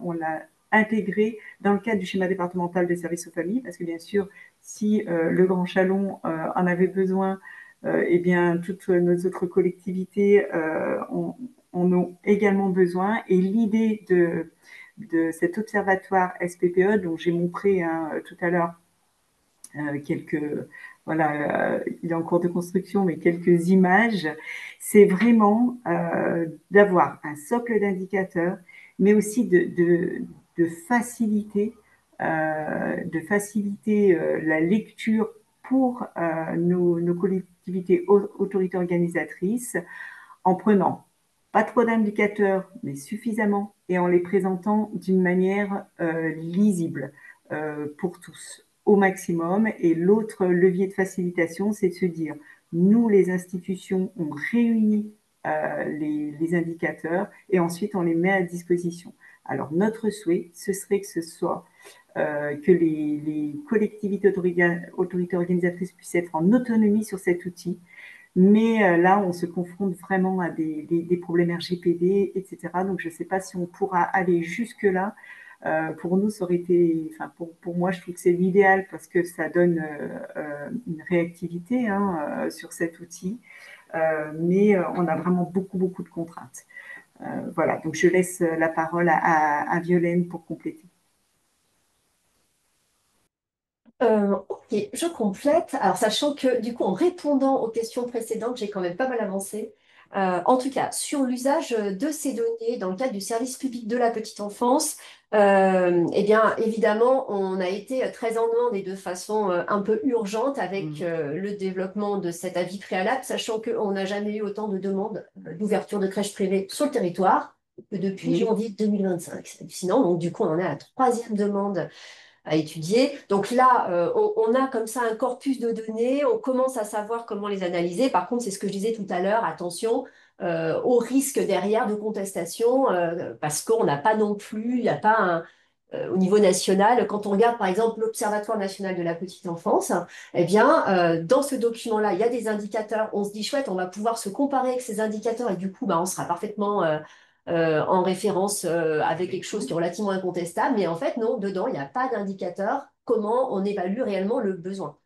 intégrée dans le cadre du schéma départemental des services aux familles, parce que bien sûr, si le Grand Chalon en avait besoin, eh bien toutes nos autres collectivités en ont également besoin. Et l'idée de cet observatoire SPPE, dont j'ai montré, hein, tout à l'heure quelques, voilà, il est en cours de construction, mais quelques images, c'est vraiment d'avoir un socle d'indicateurs, mais aussi de faciliter, la lecture pour nos collectivités autorités organisatrices, en prenant pas trop d'indicateurs, mais suffisamment, et en les présentant d'une manière lisible pour tous, au maximum. Et l'autre levier de facilitation, c'est de se dire, nous, les institutions, on réunit les indicateurs et ensuite on les met à disposition. Alors notre souhait, ce serait que ce soit que les collectivités autorités organisatrices puissent être en autonomie sur cet outil. Mais là, on se confronte vraiment à des problèmes RGPD, etc. Donc, je ne sais pas si on pourra aller jusque-là. Pour nous, ça aurait été, enfin, pour moi, je trouve que c'est l'idéal parce que ça donne une réactivité, hein, sur cet outil. Mais on a vraiment beaucoup, beaucoup de contraintes. Voilà, donc je laisse la parole à Violaine pour compléter. Ok, je complète. Alors, sachant que, du coup, en répondant aux questions précédentes, j'ai quand même pas mal avancé. En tout cas, sur l'usage de ces données dans le cadre du service public de la petite enfance, eh bien, évidemment, on a été très en demande et de façon un peu urgente avec le développement de cet avis préalable, sachant qu'on n'a jamais eu autant de demandes d'ouverture de crèches privées sur le territoire que depuis janvier 2025. C'est hallucinant. Donc, du coup, on en est à la troisième demande à étudier. Donc là, on a comme ça un corpus de données, on commence à savoir comment les analyser. Par contre, c'est ce que je disais tout à l'heure, attention au risque derrière de contestation, parce qu'on n'a pas non plus, il n'y a pas au niveau national, quand on regarde par exemple l'Observatoire national de la petite enfance, eh bien, dans ce document-là, il y a des indicateurs, on se dit chouette, on va pouvoir se comparer avec ces indicateurs et du coup, bah, on sera parfaitement en référence avec quelque chose qui est relativement incontestable, mais en fait, non, dedans, il n'y a pas d'indicateur comment on évalue réellement le besoin.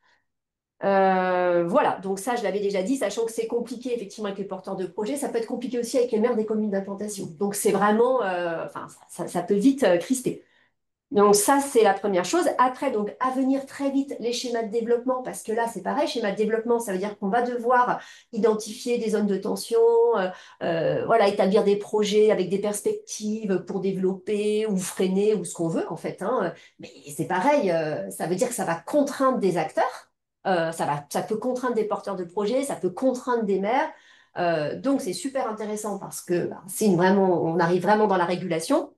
Voilà, donc ça, je l'avais déjà dit, sachant que c'est compliqué effectivement avec les porteurs de projets, ça peut être compliqué aussi avec les maires des communes d'implantation. Donc c'est vraiment, enfin, ça peut vite crisper. Donc ça, c'est la première chose. Après, donc, à venir très vite les schémas de développement, parce que là, c'est pareil, schéma de développement, ça veut dire qu'on va devoir identifier des zones de tension, voilà, établir des projets avec des perspectives pour développer ou freiner ou ce qu'on veut, en fait, hein. Mais c'est pareil, ça veut dire que ça va contraindre des acteurs, ça peut contraindre des porteurs de projets, ça peut contraindre des maires. Donc, c'est super intéressant parce que bah, vraiment, on arrive vraiment dans la régulation.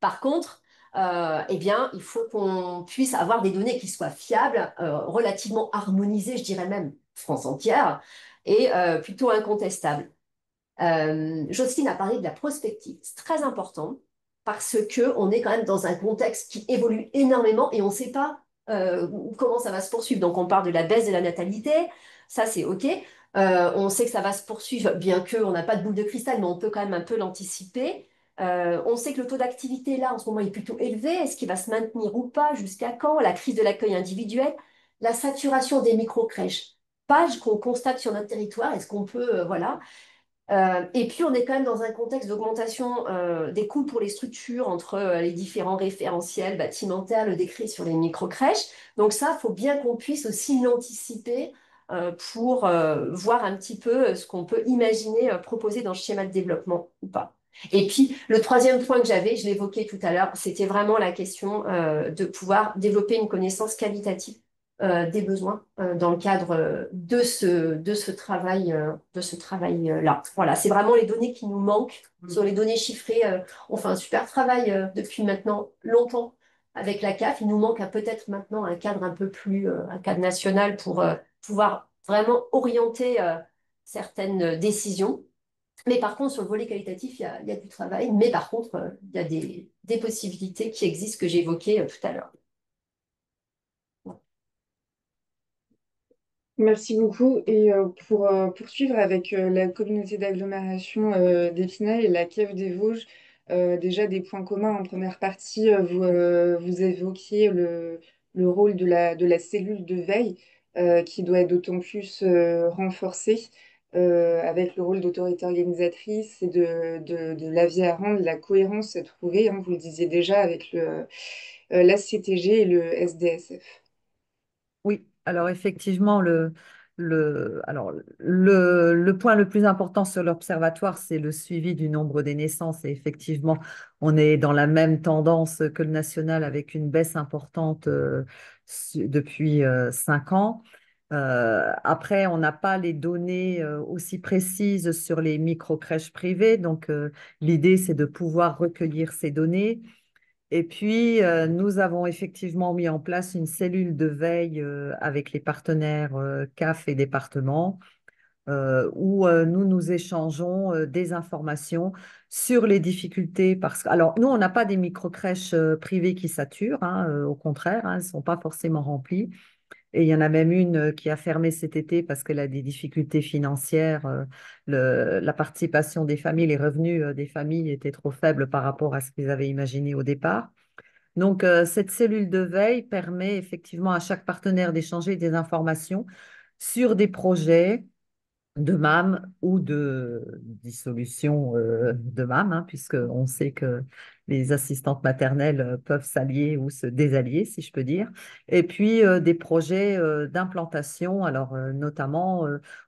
Par contre, eh bien, il faut qu'on puisse avoir des données qui soient fiables, relativement harmonisées, je dirais même France entière, et plutôt incontestables. Jocelyne a parlé de la prospective. C'est très important parce qu'on est quand même dans un contexte qui évolue énormément et on ne sait pas comment ça va se poursuivre. Donc, on parle de la baisse de la natalité, ça c'est OK. On sait que ça va se poursuivre, bien qu'on n'a pas de boule de cristal, mais on peut quand même un peu l'anticiper. On sait que le taux d'activité, là, en ce moment, est plutôt élevé. Est-ce qu'il va se maintenir ou pas? Jusqu'à quand? La crise de l'accueil individuel, la saturation des micro-crèches, page qu'on constate sur notre territoire. Est-ce qu'on peut, voilà. Et puis, on est quand même dans un contexte d'augmentation des coûts pour les structures entre les différents référentiels bâtimentaires, le décret sur les micro-crèches. Donc ça, il faut bien qu'on puisse aussi l'anticiper pour voir un petit peu ce qu'on peut imaginer proposer dans le schéma de développement ou pas. Et puis, le troisième point que j'avais, je l'évoquais tout à l'heure, c'était vraiment la question de pouvoir développer une connaissance qualitative des besoins dans le cadre de ce travail-là. Voilà, c'est vraiment les données qui nous manquent. Sur les données chiffrées, on fait un super travail depuis maintenant longtemps avec la CAF. Il nous manque peut-être maintenant un cadre un peu plus, un cadre national pour pouvoir vraiment orienter certaines décisions. Mais par contre, sur le volet qualitatif, il y a du travail. Mais par contre, il y a des possibilités qui existent que j'évoquais tout à l'heure. Merci beaucoup. Et pour poursuivre avec la communauté d'agglomération d'Épinal et la Cave des Vosges, déjà des points communs en première partie, vous évoquiez le rôle de la cellule de veille qui doit être d'autant plus renforcé avec le rôle d'autorité organisatrice et de l'avis à rendre, la cohérence à trouver, hein, vous le disiez déjà, avec la CTG et le SDSF. Oui, alors effectivement, alors, le point le plus important sur l'observatoire, c'est le suivi du nombre des naissances. Et effectivement, on est dans la même tendance que le national avec une baisse importante depuis 5 ans. Après, on n'a pas les données aussi précises sur les micro-crèches privées. Donc, l'idée, c'est de pouvoir recueillir ces données. Et puis, nous avons effectivement mis en place une cellule de veille avec les partenaires CAF et départements où nous nous échangeons des informations sur les difficultés. Alors, nous, on n'a pas des micro-crèches privées qui saturent, hein, au contraire, hein, elles ne sont pas forcément remplies. Et il y en a même une qui a fermé cet été parce qu'elle a des difficultés financières. La participation des familles, les revenus des familles étaient trop faibles par rapport à ce qu'ils avaient imaginé au départ. Donc, cette cellule de veille permet effectivement à chaque partenaire d'échanger des informations sur des projets de MAM ou de dissolution de MAM, hein, puisqu'on sait que les assistantes maternelles peuvent s'allier ou se désallier, si je peux dire. Et puis, des projets d'implantation, alors notamment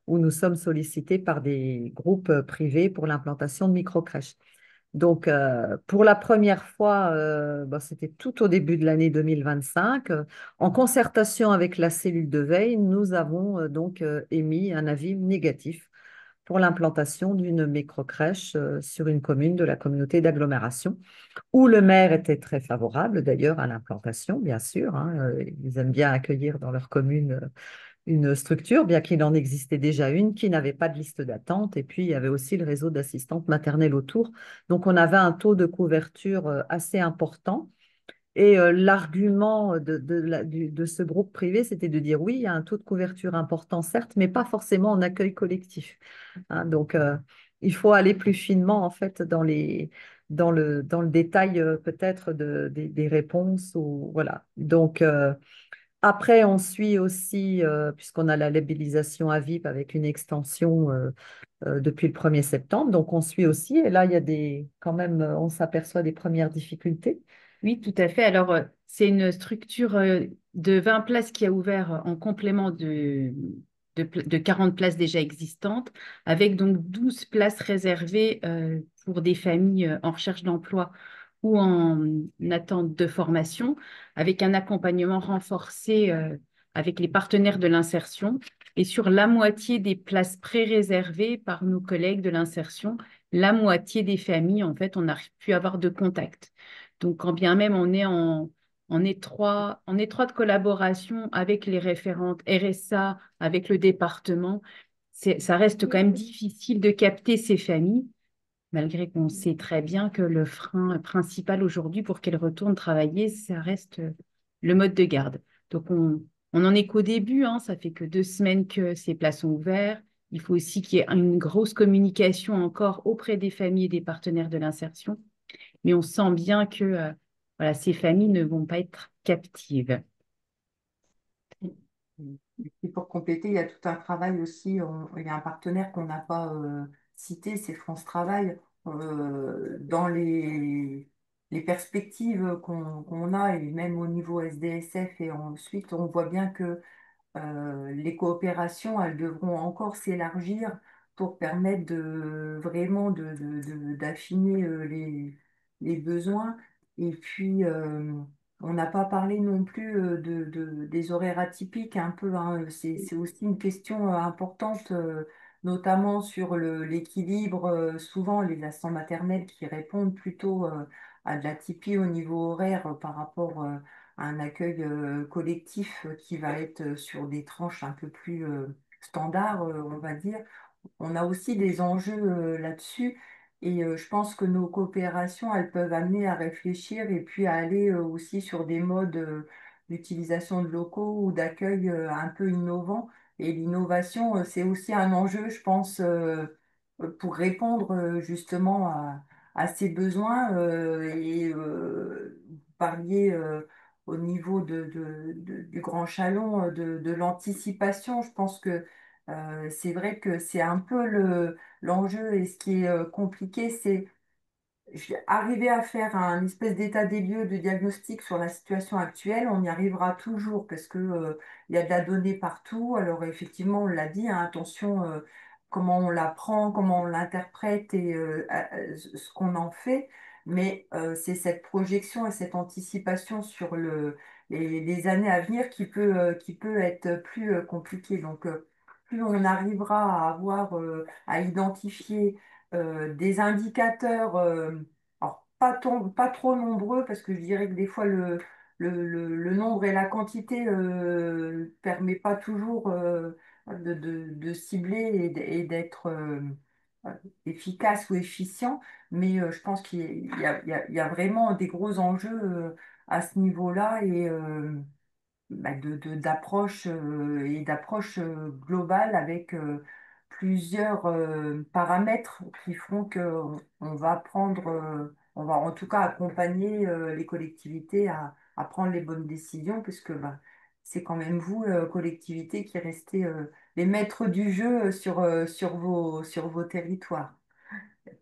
où nous sommes sollicités par des groupes privés pour l'implantation de microcrèches. Donc, pour la première fois, c'était tout au début de l'année 2025, en concertation avec la cellule de veille, nous avons donc émis un avis négatif pour l'implantation d'une microcrèche sur une commune de la communauté d'agglomération, où le maire était très favorable d'ailleurs à l'implantation, bien sûr, hein, ils aiment bien accueillir dans leur commune une structure, bien qu'il en existait déjà une qui n'avait pas de liste d'attente. Et puis, il y avait aussi le réseau d'assistantes maternelles autour. Donc, on avait un taux de couverture assez important. Et l'argument de ce groupe privé, c'était de dire oui, il y a un taux de couverture important, certes, mais pas forcément en accueil collectif. Hein. Donc, il faut aller plus finement, en fait, dans le détail peut-être des réponses. Voilà. Donc, après, on suit aussi, puisqu'on a la labellisation AVIP avec une extension depuis le 1er septembre, donc on suit aussi, et là, il y a quand même, on s'aperçoit des premières difficultés. Oui, tout à fait. Alors, c'est une structure de 20 places qui a ouvert en complément de 40 places déjà existantes, avec donc 12 places réservées pour des familles en recherche d'emploi ou en attente de formation, avec un accompagnement renforcé avec les partenaires de l'insertion. Et sur la moitié des places pré-réservées par nos collègues de l'insertion, la moitié des familles, en fait, on a pu avoir de contact. Donc, quand bien même on est en étroite collaboration avec les référentes RSA, avec le département, ça reste quand même difficile de capter ces familles, malgré qu'on sait très bien que le frein principal aujourd'hui pour qu'elles retournent travailler, ça reste le mode de garde. Donc, on en est qu'au début, hein, ça fait que 2 semaines que ces places sont ouvertes. Il faut aussi qu'il y ait une grosse communication encore auprès des familles et des partenaires de l'insertion. Mais on sent bien que voilà, ces familles ne vont pas être captives. Et pour compléter, il y a tout un travail aussi. Il y a un partenaire qu'on n'a pas cité, c'est France Travail. Dans les perspectives qu'on a, et même au niveau SDSF, et ensuite, on voit bien que les coopérations, elles devront encore s'élargir pour permettre vraiment d'affiner les besoins. Et puis, on n'a pas parlé non plus des horaires atypiques un peu, hein. C'est aussi une question importante, notamment sur l'équilibre. Souvent, les assistants maternels qui répondent plutôt à de l'atypie au niveau horaire par rapport à un accueil collectif qui va être sur des tranches un peu plus standards, on va dire. On a aussi des enjeux là-dessus et je pense que nos coopérations, elles peuvent amener à réfléchir et puis à aller aussi sur des modes d'utilisation de locaux ou d'accueil un peu innovants. Et l'innovation, c'est aussi un enjeu, je pense, pour répondre justement à ces besoins vous parliez au niveau du Grand Chalon, de l'anticipation. Je pense que c'est vrai que c'est un peu l'enjeu et ce qui est compliqué, c'est arriver à faire un espèce d'état des lieux de diagnostic sur la situation actuelle. On y arrivera toujours parce que, il y a de la donnée partout. Alors effectivement, on l'a dit, hein, attention comment on la prend, comment on l'interprète et ce qu'on en fait. Mais c'est cette projection et cette anticipation sur les années à venir qui peut être plus compliquée. Donc, plus on arrivera à avoir, à identifier des indicateurs, alors pas trop nombreux, parce que je dirais que des fois le nombre et la quantité permet pas toujours de cibler et d'être euh, efficace ou efficient, mais je pense qu'il y a vraiment des gros enjeux à ce niveau-là et d'approche et d'approche globale avec plusieurs paramètres qui feront qu'on on va prendre, on va en tout cas accompagner les collectivités à prendre les bonnes décisions, puisque bah, c'est quand même vous, collectivités, qui restez les maîtres du jeu sur vos territoires.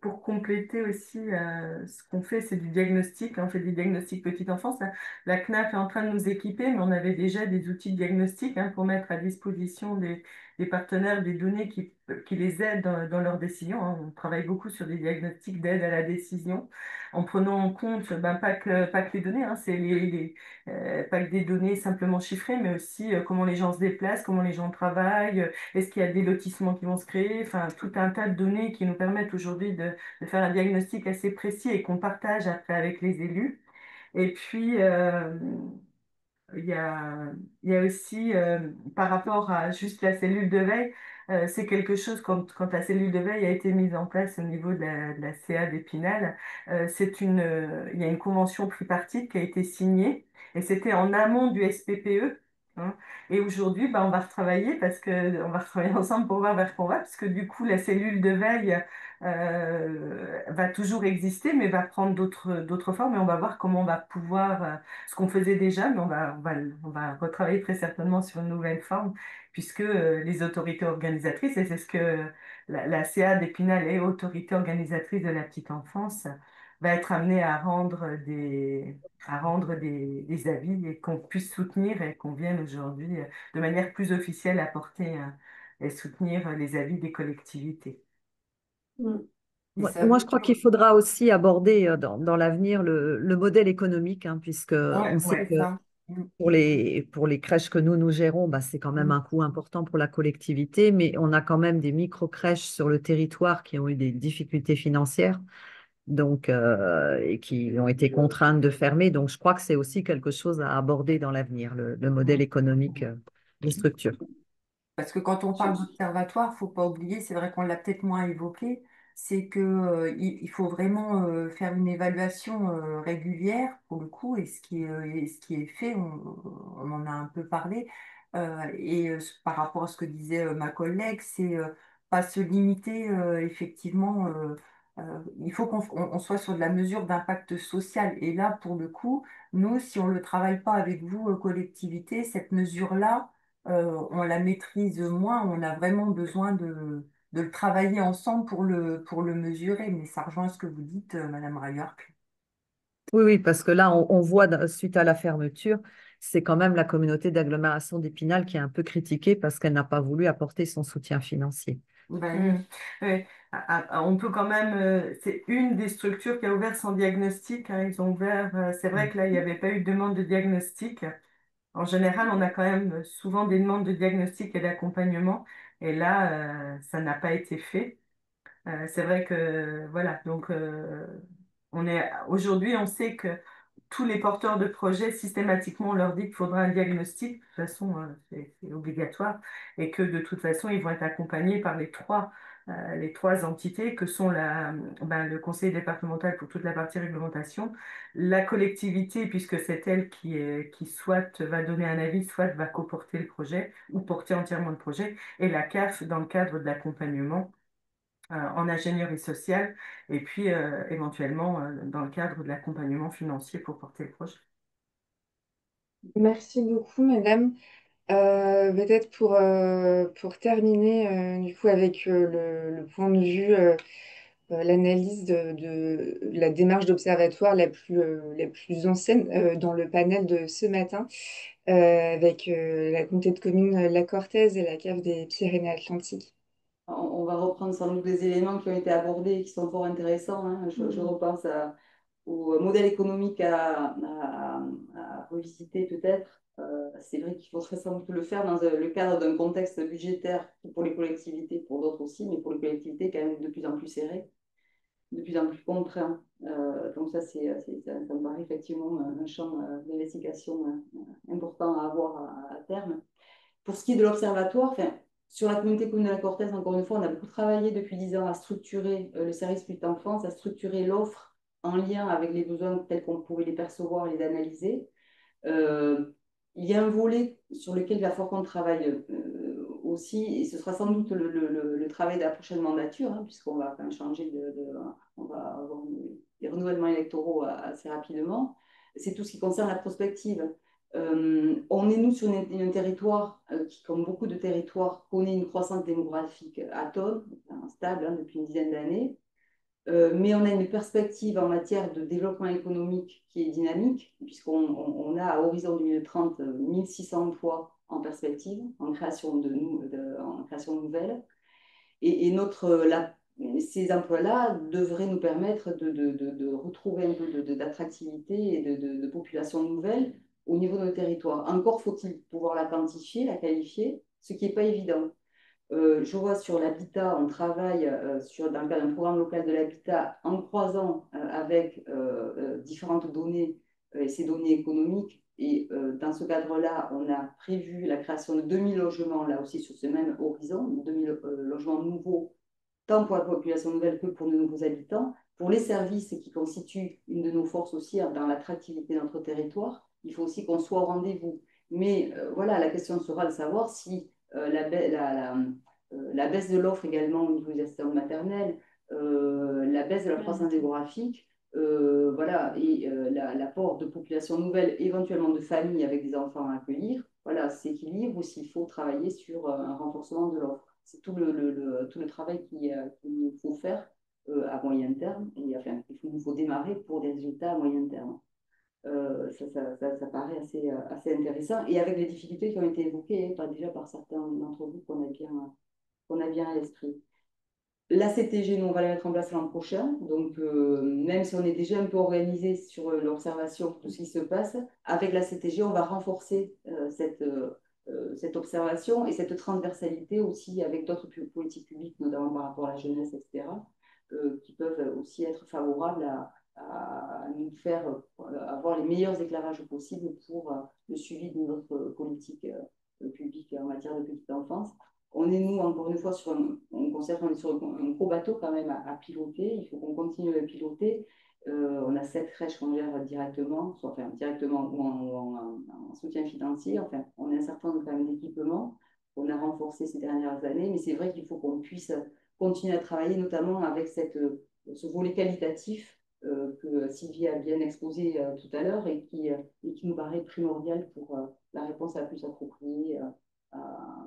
Pour compléter aussi, ce qu'on fait, c'est du diagnostic. On fait du diagnostic petite enfance. La CNAF est en train de nous équiper, mais on avait déjà des outils de diagnostic, hein, pour mettre à disposition des partenaires des données qui les aident dans leurs décisions, hein. On travaille beaucoup sur des diagnostics d'aide à la décision, en prenant en compte ben, pas que les données, hein, c'est pas que des données simplement chiffrées, mais aussi comment les gens se déplacent, comment les gens travaillent, est-ce qu'il y a des lotissements qui vont se créer, enfin tout un tas de données qui nous permettent aujourd'hui de faire un diagnostic assez précis et qu'on partage après avec les élus. Et puis, il y a, il y a aussi, par rapport à juste la cellule de veille, c'est quelque chose, quand la cellule de veille a été mise en place au niveau de la CA d'Épinal, il y a une convention tripartite qui a été signée, et c'était en amont du SPPE, hein. Et aujourd'hui, bah, on va retravailler ensemble pour voir vers quoi on va, parce que du coup, la cellule de veille va toujours exister, mais va prendre d'autres formes, et on va voir comment on va pouvoir ce qu'on faisait déjà, mais on va retravailler très certainement sur une nouvelle forme, puisque les autorités organisatrices, et c'est ce que la CA d'Épinal est autorité organisatrice de la petite enfance, va être amenée à rendre des avis et qu'on puisse soutenir et qu'on vienne aujourd'hui de manière plus officielle apporter et soutenir les avis des collectivités. Mm. Et Ouais, ça moi, veut je crois dire... qu'il faudra aussi aborder dans l'avenir le modèle économique, hein, puisque Ouais, on sait c'est que ça. Mm. pour les crèches que nous gérons, bah, c'est quand même Mm. un coût important pour la collectivité, mais on a quand même des micro-crèches sur le territoire qui ont eu des difficultés financières, donc, et qui ont été contraintes de fermer. Donc, je crois que c'est aussi quelque chose à aborder dans l'avenir, le modèle Mm. économique des structures. Parce que quand on parle d'observatoire, faut pas oublier, c'est vrai qu'on l'a peut-être moins évoqué, c'est que, il faut vraiment faire une évaluation régulière pour le coup, et ce qui est fait, on en a un peu parlé, par rapport à ce que disait ma collègue, c'est pas se limiter effectivement, il faut on soit sur de la mesure d'impact social. Et là, pour le coup, nous, si on ne le travaille pas avec vous, collectivité, cette mesure-là, on la maîtrise moins, on a vraiment besoin de le travailler ensemble pour le mesurer. Mais ça rejoint ce que vous dites, Madame Rayard. Oui, oui, parce que là, on voit suite à la fermeture c'est quand même la communauté d'agglomération d'Épinal qui est un peu critiquée parce qu'elle n'a pas voulu apporter son soutien financier. Ben oui, oui. On peut quand même, c'est une des structures qui a ouvert sans diagnostic, hein. Ils ont ouvert, c'est vrai que là, il n'y avait pas eu de demande de diagnostic. En général, on a quand même souvent des demandes de diagnostic et d'accompagnement. Et là, ça n'a pas été fait. C'est vrai que, voilà, donc aujourd'hui, on sait que tous les porteurs de projets, systématiquement, on leur dit qu'il faudra un diagnostic. De toute façon, c'est obligatoire. Et que de toute façon, ils vont être accompagnés par les trois entités que sont le conseil départemental pour toute la partie réglementation, la collectivité, puisque c'est elle qui soit va donner un avis, soit va coporter le projet ou porter entièrement le projet, et la CAF dans le cadre de l'accompagnement en ingénierie sociale, et puis éventuellement dans le cadre de l'accompagnement financier pour porter le projet. Merci beaucoup, madame. Peut-être pour terminer, du coup, avec le point de vue, l'analyse de la démarche d'observatoire la plus ancienne dans le panel de ce matin, avec la communauté de communes La Cortaise et la cave des Pyrénées-Atlantiques. On va reprendre sans doute des éléments qui ont été abordés et qui sont fort intéressants, hein. Je repense au modèle économique à revisiter peut-être. C'est vrai qu'il faudrait sans doute le faire dans le cadre d'un contexte budgétaire pour les collectivités, pour d'autres aussi, mais pour les collectivités quand même de plus en plus serré, de plus en plus contraint. Donc ça, ça me paraît effectivement un champ d'investigation important à avoir à terme. Pour ce qui est de l'observatoire, enfin, sur la communauté commune de la Cortaise, encore une fois, on a beaucoup travaillé depuis 10 ans à structurer le service petite enfance, à structurer l'offre en lien avec les besoins tels qu'on pouvait les percevoir et les analyser. Il y a un volet sur lequel il va falloir qu'on travaille aussi, et ce sera sans doute le travail de la prochaine mandature, hein, puisqu'on va quand même changer on va avoir des renouvellements électoraux assez rapidement. C'est tout ce qui concerne la prospective. On est, nous, sur un territoire qui, comme beaucoup de territoires, connaît une croissance démographique atone, stable, hein, depuis une dizaine d'années. Mais on a une perspective en matière de développement économique qui est dynamique, puisqu'on a à horizon 2030 1600 emplois en perspective, en création nouvelle. Et ces emplois-là devraient nous permettre de retrouver un peu d'attractivité et de population nouvelle au niveau de nos territoires. Encore faut-il pouvoir la quantifier, la qualifier, ce qui n'est pas évident. Je vois sur l'habitat, on travaille dans le cadre d'un programme local de l'habitat en croisant avec différentes données et ces données économiques. Et dans ce cadre-là, on a prévu la création de 2000 logements, là aussi sur ce même horizon, 2000 logements nouveaux, tant pour la population nouvelle que pour de nouveaux habitants. Pour les services qui constituent une de nos forces aussi dans l'attractivité de notre territoire, il faut aussi qu'on soit au rendez-vous. Mais voilà, la question sera de savoir si la baisse de l'offre également au niveau des assistantes maternelles, la baisse de la croissance démographique, voilà, et l'apport de populations nouvelles, éventuellement de familles avec des enfants à accueillir, voilà, s'équilibre ou s'il faut travailler sur un renforcement de l'offre. C'est tout le travail qu'il nous faut faire à moyen terme, et enfin, il nous faut démarrer pour des résultats à moyen terme. Ça paraît assez intéressant, et avec les difficultés qui ont été évoquées déjà par certains d'entre vous qu'on a bien à l'esprit. La CTG, nous, on va la mettre en place l'an prochain. Donc, même si on est déjà un peu organisé sur l'observation de ce qui se passe, avec la CTG, on va renforcer cette observation et cette transversalité aussi avec d'autres politiques publiques, notamment par rapport à la jeunesse, etc., qui peuvent aussi être favorables à nous faire avoir les meilleurs éclairages possibles pour le suivi de notre politique publique en matière de petite enfance. On est, nous, encore une fois, on est sur un gros bateau quand même à piloter. Il faut qu'on continue à piloter. On a 7 crèches qu'on gère directement, soit enfin, directement ou en soutien financier. Enfin, on a un certain nombre quand même d'équipements qu'on a renforcés ces dernières années. Mais c'est vrai qu'il faut qu'on puisse continuer à travailler, notamment avec ce volet qualitatif que Sylvie a bien exposé tout à l'heure et qui nous paraît primordial pour la réponse la plus appropriée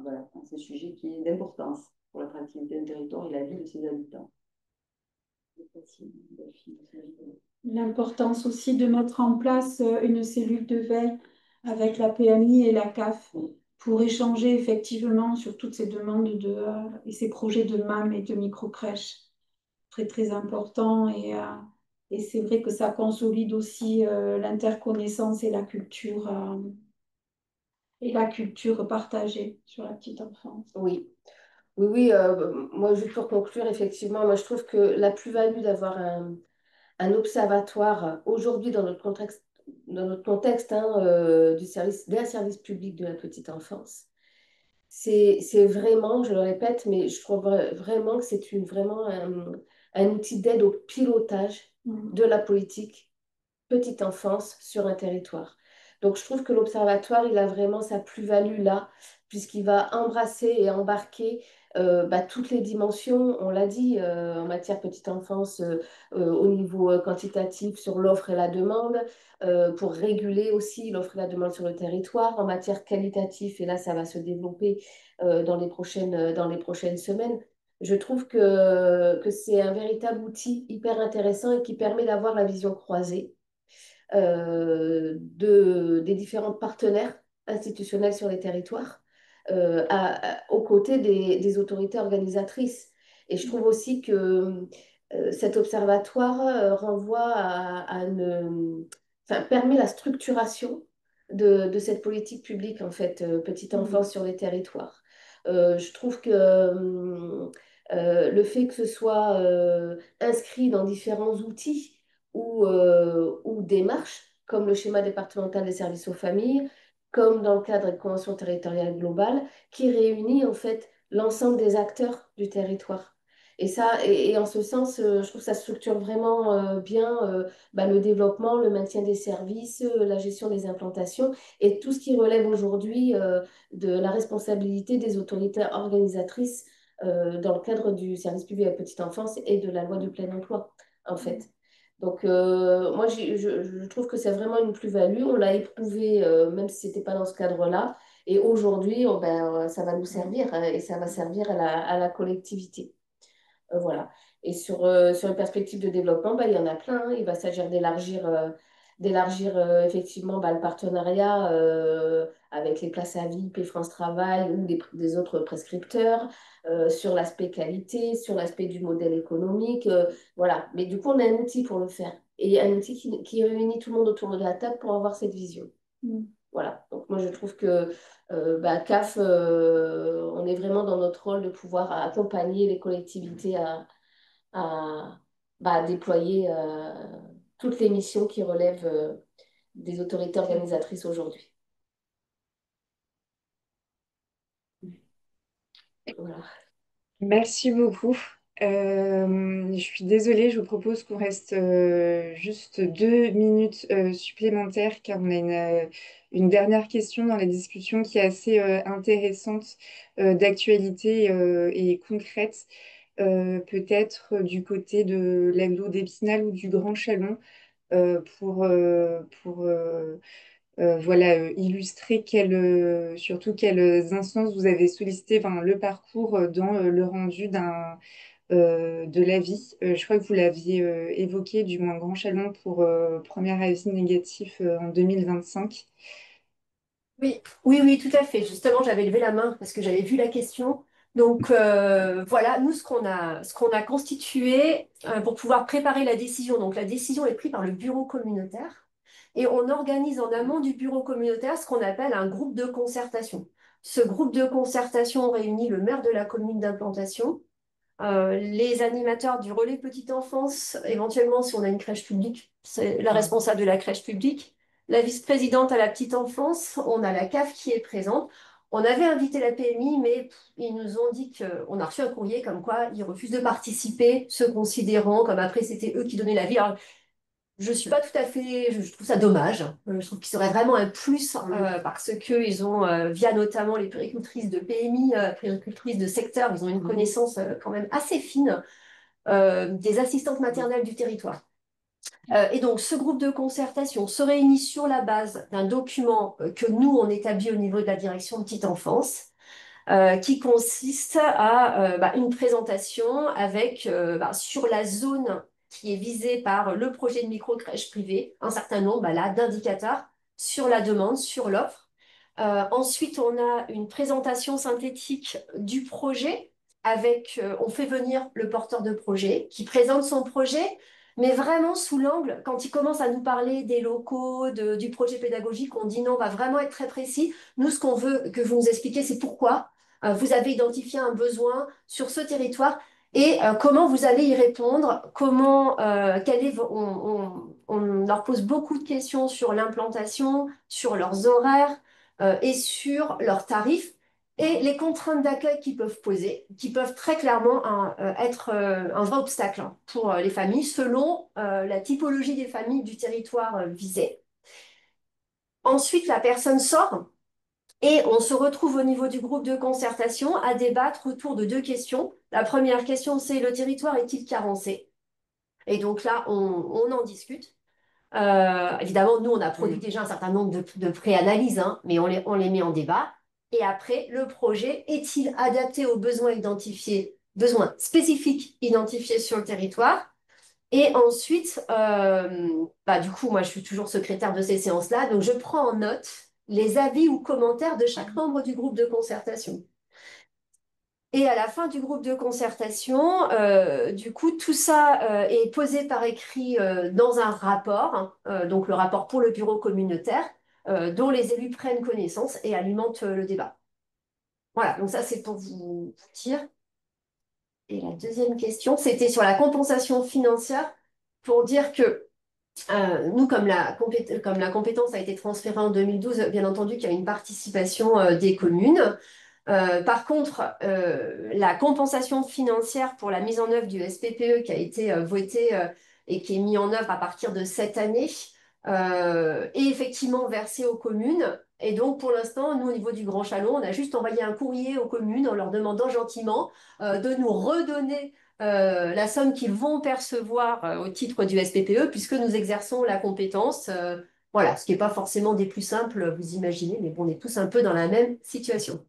voilà, c'est un sujet qui est d'importance pour l'attractivité d'un territoire et la vie de ses habitants. L'importance aussi de mettre en place une cellule de veille avec la PMI et la CAF pour échanger effectivement sur toutes ces demandes et ces projets de MAM et de micro-crèches. Très, très important. Et c'est vrai que ça consolide aussi l'interconnaissance et la culture partagée sur la petite enfance. Oui. Oui, oui, moi, juste pour conclure, effectivement, moi, je trouve que la plus-value d'avoir un observatoire aujourd'hui dans notre contexte hein, d'un service public de la petite enfance, c'est vraiment, je le répète, mais je trouve vraiment que c'est vraiment un outil d'aide au pilotage de la politique petite enfance sur un territoire. Donc, je trouve que l'observatoire, il a vraiment sa plus-value là, puisqu'il va embrasser et embarquer toutes les dimensions, on l'a dit, en matière petite enfance, au niveau quantitatif sur l'offre et la demande, pour réguler aussi l'offre et la demande sur le territoire, en matière qualitative, et là, ça va se développer dans les prochaines semaines. Je trouve que c'est un véritable outil hyper intéressant et qui permet d'avoir la vision croisée des différents partenaires institutionnels sur les territoires aux côtés des autorités organisatrices. Et je trouve aussi que cet observatoire renvoie enfin, permet la structuration de cette politique publique, en fait, petite enfance sur les territoires. Je trouve que le fait que ce soit inscrit dans différents outils, ou démarches, comme le schéma départemental des services aux familles, comme dans le cadre de convention territoriale globale, qui réunit en fait l'ensemble des acteurs du territoire. Et ça, et en ce sens, je trouve que ça structure vraiment bien le développement, le maintien des services, la gestion des implantations et tout ce qui relève aujourd'hui de la responsabilité des autorités organisatrices dans le cadre du service public à la petite enfance et de la loi du plein emploi, en fait. Donc, moi, je trouve que c'est vraiment une plus-value. On l'a éprouvé, même si ce n'était pas dans ce cadre-là. Et aujourd'hui, ça va nous servir et ça va servir à la collectivité. Voilà. Et sur les perspectives de développement, il y en a plein, hein. Il va s'agir d'élargir effectivement le partenariat avec les places à VIP et France Travail ou des autres prescripteurs sur l'aspect qualité, sur l'aspect du modèle économique. Voilà. Mais du coup, on a un outil pour le faire et un outil qui réunit tout le monde autour de la table pour avoir cette vision. Voilà. Donc, moi, je trouve que CAF, on est vraiment dans notre rôle de pouvoir accompagner les collectivités à déployer toutes les missions qui relèvent des autorités organisatrices aujourd'hui. Voilà. Merci beaucoup. Je suis désolée, je vous propose qu'on reste juste 2 minutes supplémentaires car on a une dernière question dans la discussion qui est assez intéressante, d'actualité et concrète. Peut-être du côté de l'agglo d'Épinal ou du Grand Chalon pour voilà, illustrer surtout quelles instances vous avez sollicité enfin, le parcours dans le rendu de l'avis. Je crois que vous l'aviez évoqué, du moins Grand Chalon, pour premier avis négatif en 2025. Oui, oui, oui, tout à fait. Justement, j'avais levé la main parce que j'avais vu la question. Donc voilà, nous, ce qu'on a constitué pour pouvoir préparer la décision. Donc la décision est prise par le bureau communautaire et on organise en amont du bureau communautaire ce qu'on appelle un groupe de concertation. Ce groupe de concertation réunit le maire de la commune d'implantation, les animateurs du relais petite enfance, éventuellement si on a une crèche publique, c'est la responsable de la crèche publique, la vice-présidente à la petite enfance, on a la CAF qui est présente. On avait invité la PMI, mais ils nous ont dit qu'on a reçu un courrier comme quoi ils refusent de participer, se considérant comme après c'était eux qui donnaient l'avis. Alors, je suis pas tout à fait, je trouve ça dommage. Je trouve qu'il serait vraiment un plus parce qu'ils ont, via notamment les puéricultrices de PMI, puéricultrices de secteur, ils ont une connaissance quand même assez fine des assistantes maternelles du territoire. Et donc, ce groupe de concertation se réunit sur la base d'un document que nous, on établit au niveau de la direction de petite enfance, qui consiste à une présentation avec, sur la zone qui est visée par le projet de micro-crèche privée, un certain nombre d'indicateurs sur la demande, sur l'offre. Ensuite, on a une présentation synthétique du projet on fait venir le porteur de projet qui présente son projet, mais vraiment sous l'angle, quand il commence à nous parler des locaux, du projet pédagogique, on dit non, on va vraiment être très précis. Nous, ce qu'on veut que vous nous expliquiez, c'est pourquoi vous avez identifié un besoin sur ce territoire et comment vous allez y répondre, on leur pose beaucoup de questions sur l'implantation, sur leurs horaires et sur leurs tarifs et les contraintes d'accueil qu'ils peuvent poser, qui peuvent très clairement être un vrai obstacle pour les familles selon la typologie des familles du territoire visé. Ensuite, la personne sort et on se retrouve au niveau du groupe de concertation à débattre autour de 2 questions. La première question, c'est le territoire est-il carencé? Et donc là, on en discute. Évidemment, nous, on a produit déjà un certain nombre de pré-analyses, hein, mais on les met en débat. Et après, le projet est-il adapté aux besoins identifiés, besoins spécifiques identifiés sur le territoire? Et ensuite, du coup, moi, je suis toujours secrétaire de ces séances-là, donc je prends en note les avis ou commentaires de chaque membre du groupe de concertation. Et à la fin du groupe de concertation, du coup, tout ça est posé par écrit dans un rapport, hein, donc le rapport pour le bureau communautaire, dont les élus prennent connaissance et alimentent le débat. Voilà, donc ça c'est pour vous dire. Et la deuxième question, c'était sur la compensation financière, pour dire que nous, comme la compétence a été transférée en 2012, bien entendu qu'il y a une participation des communes. Par contre, la compensation financière pour la mise en œuvre du SPPE qui a été votée et qui est mis en œuvre à partir de cette année est effectivement versée aux communes. Et donc, pour l'instant, nous, au niveau du Grand Chalon, on a juste envoyé un courrier aux communes en leur demandant gentiment de nous redonner la somme qu'ils vont percevoir au titre du SPPE, puisque nous exerçons la compétence. Voilà, ce qui n'est pas forcément des plus simples, vous imaginez, mais bon, on est tous un peu dans la même situation.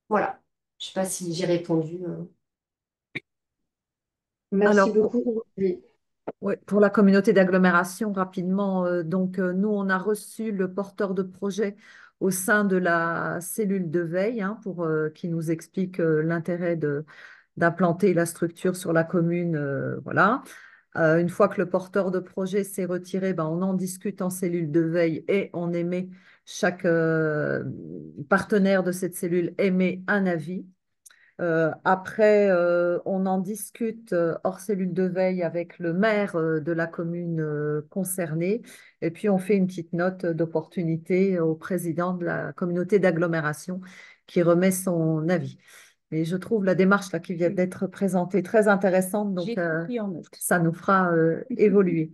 Voilà. Je ne sais pas si j'ai répondu. Merci Alors, beaucoup. ouais, pour la communauté d'agglomération, rapidement, nous, on a reçu le porteur de projet au sein de la cellule de veille qui nous explique l'intérêt d'implanter la structure sur la commune. Voilà. Une fois que le porteur de projet s'est retiré, on en discute en cellule de veille et on émet, chaque partenaire de cette cellule émet un avis. Après, on en discute hors cellule de veille avec le maire de la commune concernée et puis on fait une petite note d'opportunité au président de la communauté d'agglomération qui remet son avis. Et je trouve la démarche là, qui vient d'être présentée très intéressante, donc J'ai tout pris en note. ça nous fera évoluer.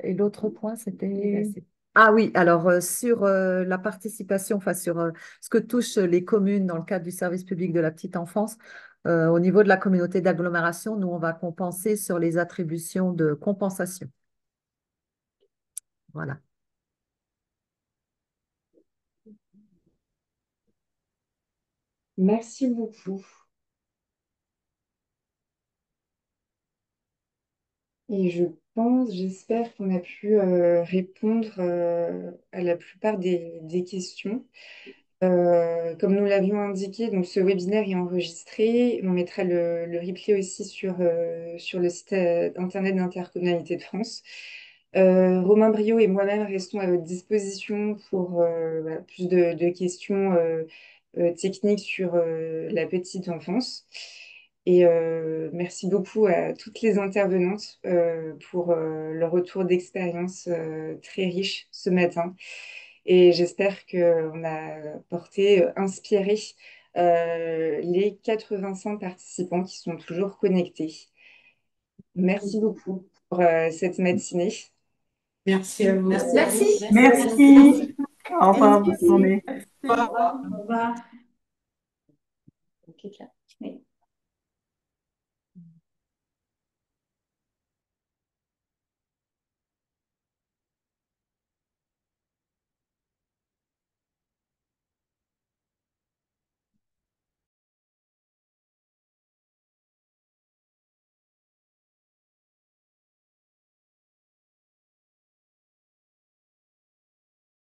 Et l'autre point, c'était... Ah oui, alors sur la participation, enfin sur ce que touchent les communes dans le cadre du service public de la petite enfance, au niveau de la communauté d'agglomération, nous, on va compenser sur les attributions de compensation. Voilà. Merci beaucoup. Et j'espère qu'on a pu répondre à la plupart des questions. Comme nous l'avions indiqué, donc ce webinaire est enregistré. On mettra le replay aussi sur le site internet d'Intercommunalité de France. Romain Briot et moi-même restons à votre disposition pour voilà, plus de questions techniques sur la petite enfance. Et merci beaucoup à toutes les intervenantes pour leur retour d'expérience très riche ce matin. Et j'espère qu'on a inspiré les 85 participants qui sont toujours connectés. Merci beaucoup pour cette matinée. Merci à vous. Merci. Merci. Au revoir, bonne journée. Au revoir. Ok, clair. Oui.